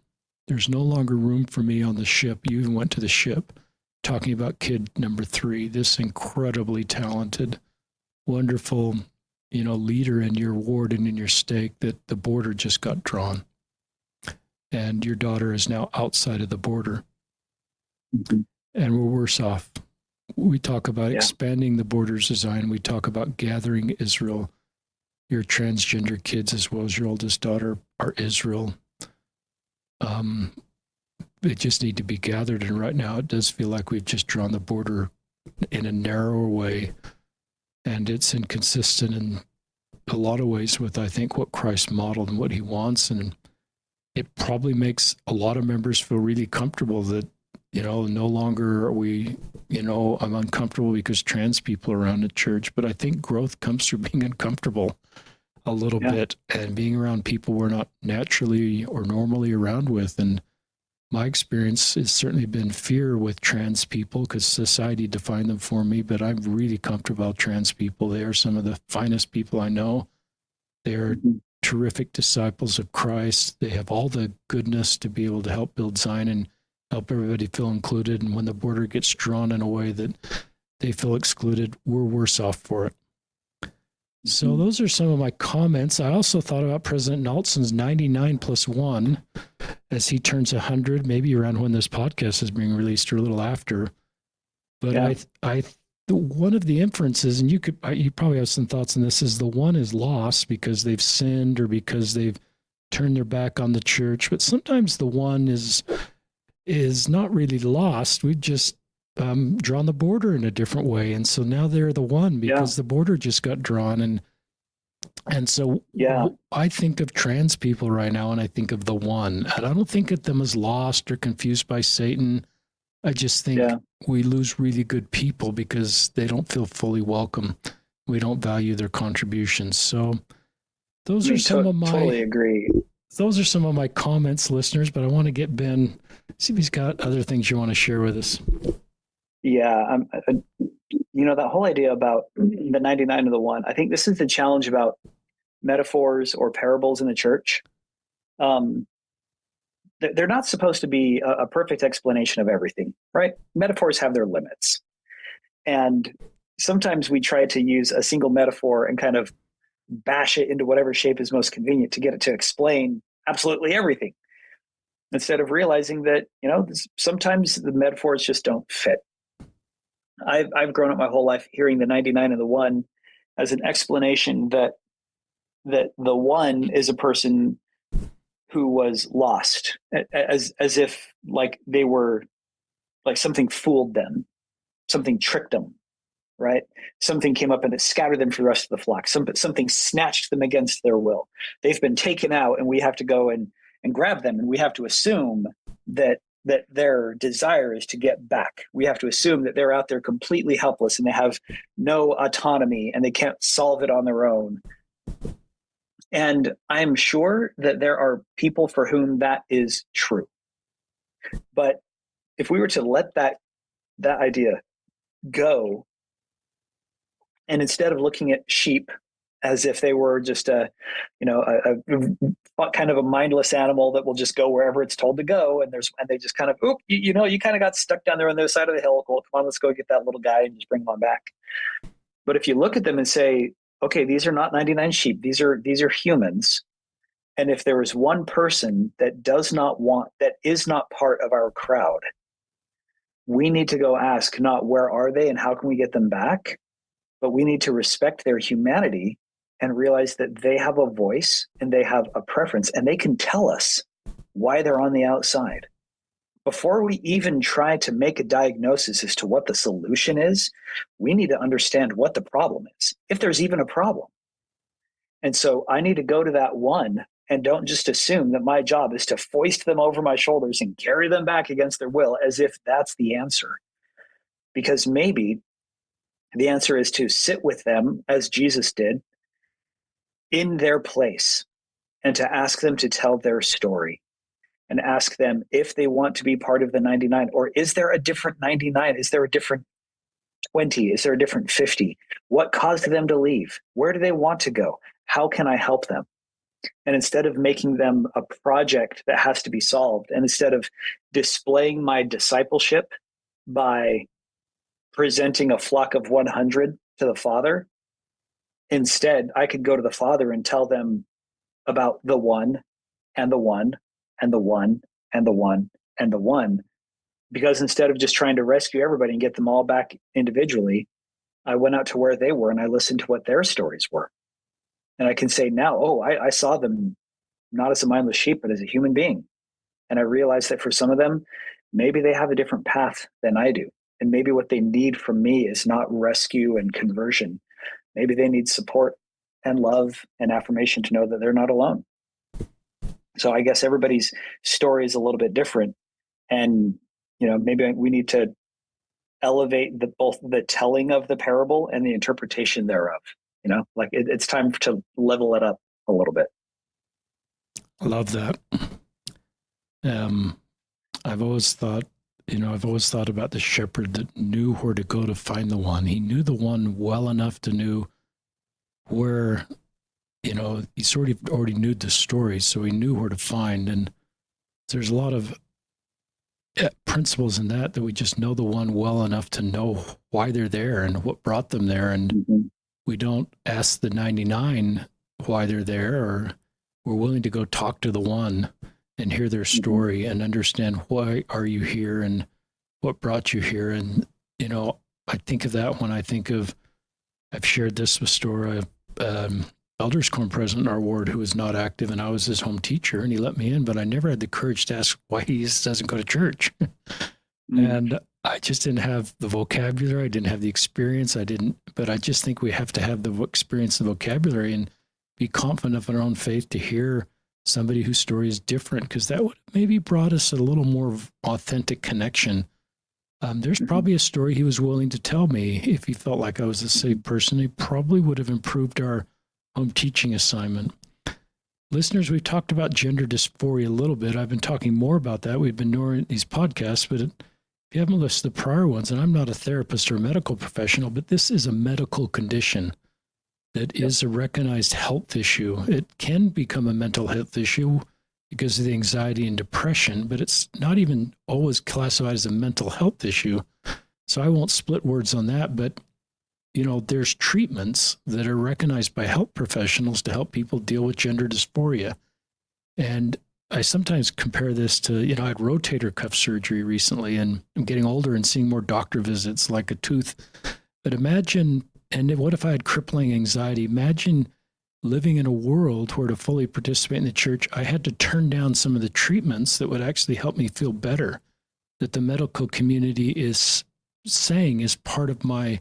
There's no longer room for me on the ship. You even went to the ship, talking about kid number 3, this incredibly talented, wonderful, leader in your ward and in your stake, that the border just got drawn. And your daughter is now outside of the border. And we're worse off. We talk about expanding the borders of Zion. We talk about gathering Israel. Your transgender kids, as well as your oldest daughter, are Israel. They just need to be gathered. And right now it does feel like we've just drawn the border in a narrower way. And it's inconsistent in a lot of ways with, I think, what Christ modeled and what he wants. And it probably makes a lot of members feel really comfortable that, no longer are we, I'm uncomfortable because trans people are around at church. But I think growth comes through being uncomfortable a little bit and being around people we're not naturally or normally around with. And my experience has certainly been fear with trans people because society defined them for me, but I'm really comfortable with trans people. They are some of the finest people I know. They are terrific disciples of Christ. They have all the goodness to be able to help build Zion and help everybody feel included. And when the border gets drawn in a way that they feel excluded, we're worse off for it. So those are some of my comments. I also thought about President Nelson's 99 plus 1 as he turns 100, maybe around when this podcast is being released or a little after. But one of the inferences, and you probably have some thoughts on this, is the one is lost because they've sinned or because they've turned their back on the church. But sometimes the one is not really lost. We've just drawn the border in a different way. And so now they're the one because the border just got drawn. And so I think of trans people right now, and I think of the one. And I don't think of them as lost or confused by Satan. I just think we lose really good people because they don't feel fully welcome. We don't value their contributions. So those are some of my... Totally agree. Those are some of my comments, listeners, but I want to get Ben, see if he's got other things you want to share with us. Yeah. That whole idea about the 99 to the 1, I think this is the challenge about metaphors or parables in the church, they're not supposed to be a perfect explanation of everything, right? Metaphors have their limits. And sometimes we try to use a single metaphor and kind of bash it into whatever shape is most convenient to get it to explain absolutely everything, instead of realizing that, sometimes the metaphors just don't fit. I've grown up my whole life hearing the 99 and the one as an explanation that the one is a person who was lost, as if like they were, like something fooled them, something tricked them, right? Something came up and it scattered them for the rest of the flock. Something snatched them against their will. They've been taken out, and we have to go and grab them, and we have to assume that their desire is to get back. We have to assume that they're out there completely helpless and they have no autonomy and they can't solve it on their own. And I'm sure that there are people for whom that is true. But if we were to let that idea go, and instead of looking at sheep as if they were just a kind of a mindless animal that will just go wherever it's told to go, and they just kind of, you kind of got stuck down there on the other side of the hill. Well, come on, let's go get that little guy and just bring him on back. But if you look at them and say, okay, these are not 99 sheep, these are humans, and if there is one person that is not part of our crowd, we need to go ask not where are they and how can we get them back, but we need to respect their humanity and realize that they have a voice and they have a preference, and they can tell us why they're on the outside. Before we even try to make a diagnosis as to what the solution is, we need to understand what the problem is, if there's even a problem. And so I need to go to that one and don't just assume that my job is to foist them over my shoulders and carry them back against their will as if that's the answer. Because maybe the answer is to sit with them as Jesus did in their place and to ask them to tell their story and ask them if they want to be part of the 99, or is there a different 99? Is there a different 20? Is there a different 50? What caused them to leave? Where do they want to go? How can I help them? And instead of making them a project that has to be solved, and instead of displaying my discipleship by presenting a flock of 100 to the Father, instead, I could go to the Father and tell them about the one and the one and the one and the one and the one. Because instead of just trying to rescue everybody and get them all back individually, I went out to where they were and I listened to what their stories were. And I can say now, I saw them not as a mindless sheep, but as a human being. And I realized that for some of them, maybe they have a different path than I do. And maybe what they need from me is not rescue and conversion. Maybe they need support and love and affirmation to know that they're not alone. So I guess everybody's story is a little bit different. And, maybe we need to elevate both the telling of the parable and the interpretation thereof. It's time to level it up a little bit. I love that. I've always thought about the shepherd that knew where to go to find the one. He knew the one well enough to know where, he sort of already knew the story, so he knew where to find. And there's a lot of principles in that we just know the one well enough to know why they're there and what brought them there. And we don't ask the 99 why they're there, or we're willing to go talk to the one and hear their story and understand why are you here and what brought you here. And, I think of that when I think of, I've shared this with Stora, elders quorum president in our ward who was not active, and I was his home teacher, and he let me in, but I never had the courage to ask why he doesn't go to church. And I just didn't have the vocabulary. I didn't have the experience. But I just think we have to have the experience, the vocabulary, and be confident of our own faith to hear somebody whose story is different, because that would maybe brought us a little more authentic connection. There's probably a story he was willing to tell me. If he felt like I was a safe person, he probably would have improved our home teaching assignment. Listeners, we've talked about gender dysphoria a little bit. I've been talking more about that. We've been doing these podcasts, but if you haven't listened to the prior ones, and I'm not a therapist or a medical professional, but this is a medical condition. that is a recognized health issue. It can become a mental health issue because of the anxiety and depression, but it's not even always classified as a mental health issue. So I won't split words on that, but there's treatments that are recognized by health professionals to help people deal with gender dysphoria. And I sometimes compare this to, I had rotator cuff surgery recently, and I'm getting older and seeing more doctor visits like a tooth. But imagine, and what if I had crippling anxiety? Imagine living in a world where to fully participate in the church, I had to turn down some of the treatments that would actually help me feel better, that the medical community is saying is part of my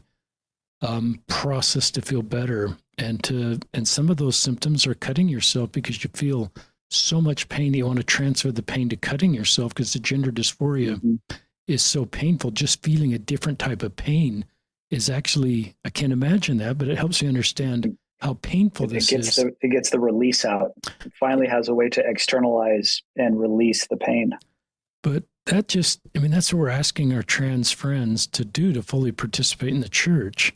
process to feel better. And some of those symptoms are cutting yourself because you feel so much pain that you want to transfer the pain to cutting yourself because the gender dysphoria is so painful. Just feeling a different type of pain is actually, I can't imagine that, but it helps you understand how painful this is. It gets the release out. It finally has a way to externalize and release the pain. But that's what we're asking our trans friends to do to fully participate in the church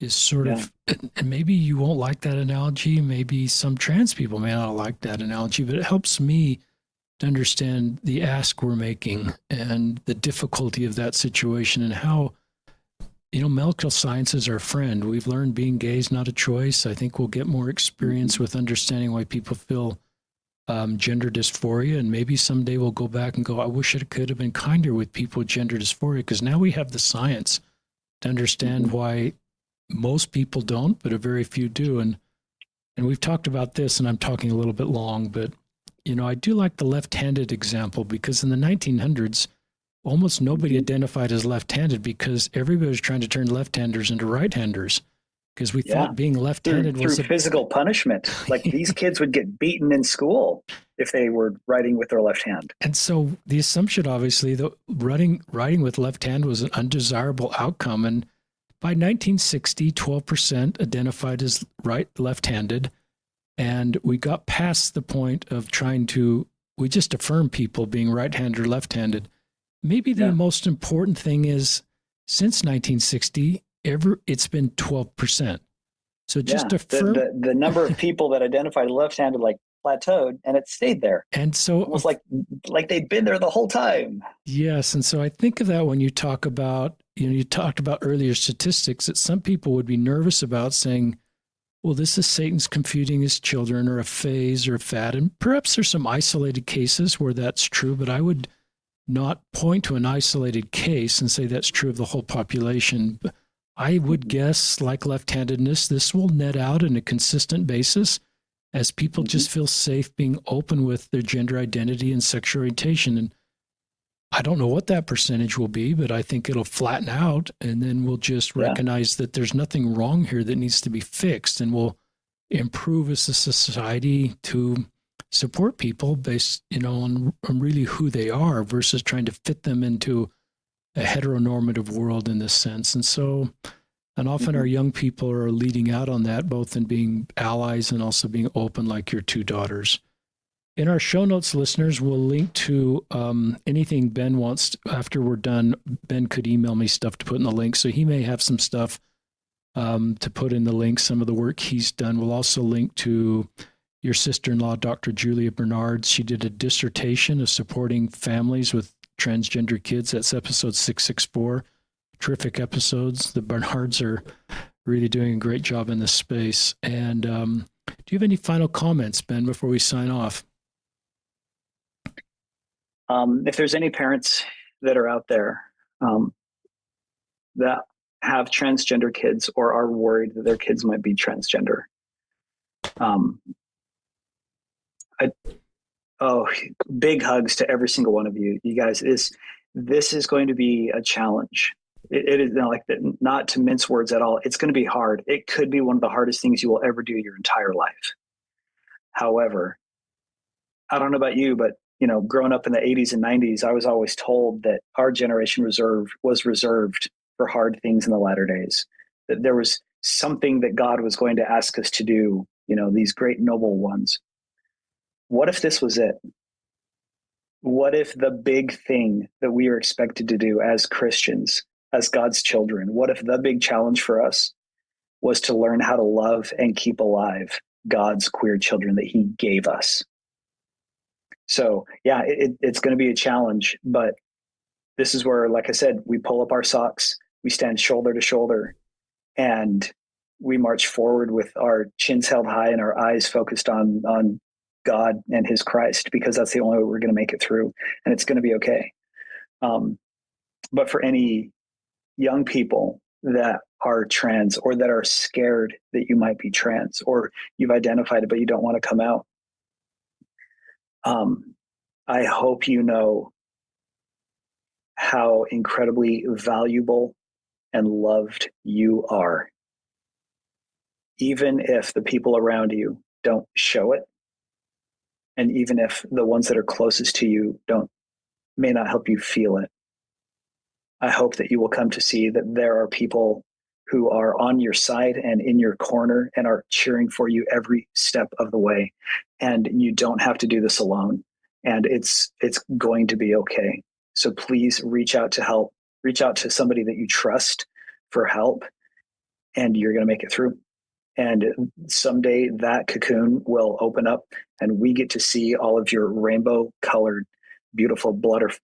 is sort of, and maybe you won't like that analogy. Maybe some trans people may not like that analogy, but it helps me to understand the ask we're making and the difficulty of that situation and how, medical science is our friend. We've learned being gay is not a choice. I think we'll get more experience with understanding why people feel gender dysphoria. And maybe someday we'll go back and go, I wish it could have been kinder with people with gender dysphoria, because now we have the science to understand why most people don't, but a very few do. And we've talked about this, and I'm talking a little bit long, but, I do like the left-handed example, because in the 1900s, almost nobody identified as left-handed because everybody was trying to turn left-handers into right-handers, because we thought being left-handed was through physical punishment. Like these kids would get beaten in school if they were writing with their left hand. And so the assumption, obviously, that writing with left hand was an undesirable outcome. And by 1960, 12% identified as left-handed. And we got past the point of we just affirm people being right-handed or left-handed. Maybe the most important thing is, since 1960, it's been 12%. So just affirm the number of people that identified left-handed plateaued, and it stayed there. And so almost like they'd been there the whole time. Yes, and so I think of that when you talk about, you talked about earlier statistics that some people would be nervous about saying, well, this is Satan's confuting his children, or a phase or a fad. And perhaps there's some isolated cases where that's true, but I would not point to an isolated case and say that's true of the whole population. I would guess, like left-handedness, this will net out on a consistent basis as people just feel safe being open with their gender identity and sexual orientation. And I don't know what that percentage will be, but I think it'll flatten out, and then we'll just recognize that there's nothing wrong here that needs to be fixed, and we'll improve as a society to support people based, on really who they are versus trying to fit them into a heteronormative world in this sense. And often our young people are leading out on that, both in being allies and also being open, like your two daughters. In our show notes, listeners, we'll link to anything Ben wants. After we're done, Ben could email me stuff to put in the link. So he may have some stuff to put in the link, some of the work he's done. We'll also link to your sister-in-law, Dr. Julia Bernard. She did a dissertation of supporting families with transgender kids. That's episode 664. Terrific episodes. The Bernards are really doing a great job in this space. And do you have any final comments, Ben, before we sign off? If there's any parents that are out there that have transgender kids or are worried that their kids might be transgender, big hugs to every single one of you. You guys, this is going to be a challenge. It is not to mince words at all. It's going to be hard. It could be one of the hardest things you will ever do your entire life. However, I don't know about you, but growing up in the 80s and 90s, I was always told that our generation was reserved for hard things in the latter days, that there was something that God was going to ask us to do, these great noble ones. What if this was it? What if the big thing that we are expected to do as Christians, as God's children, what if the big challenge for us was to learn how to love and keep alive God's queer children that he gave us. So yeah, it's going to be a challenge, but this is where, like I said, we pull up our socks, we stand shoulder to shoulder, and we march forward with our chins held high and our eyes focused on God and his Christ, because that's the only way we're going to make it through, and it's going to be okay. But for any young people that are trans, or that are scared that you might be trans, or you've identified it but you don't want to come out, I hope you know how incredibly valuable and loved you are, even if the people around you don't show it, and even if the ones that are closest to you may not help you feel it. I hope that you will come to see that there are people who are on your side and in your corner and are cheering for you every step of the way. And you don't have to do this alone. And it's going to be okay. So please reach out to help. Reach out to somebody that you trust for help, and you're going to make it through. And someday that cocoon will open up and we get to see all of your rainbow colored, beautiful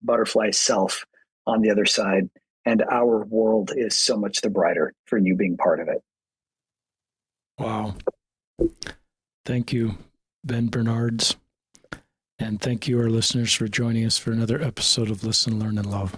butterfly self on the other side. And our world is so much the brighter for you being part of it. Wow. Thank you, Ben Bernards. And thank you, our listeners, for joining us for another episode of Listen, Learn, and Love.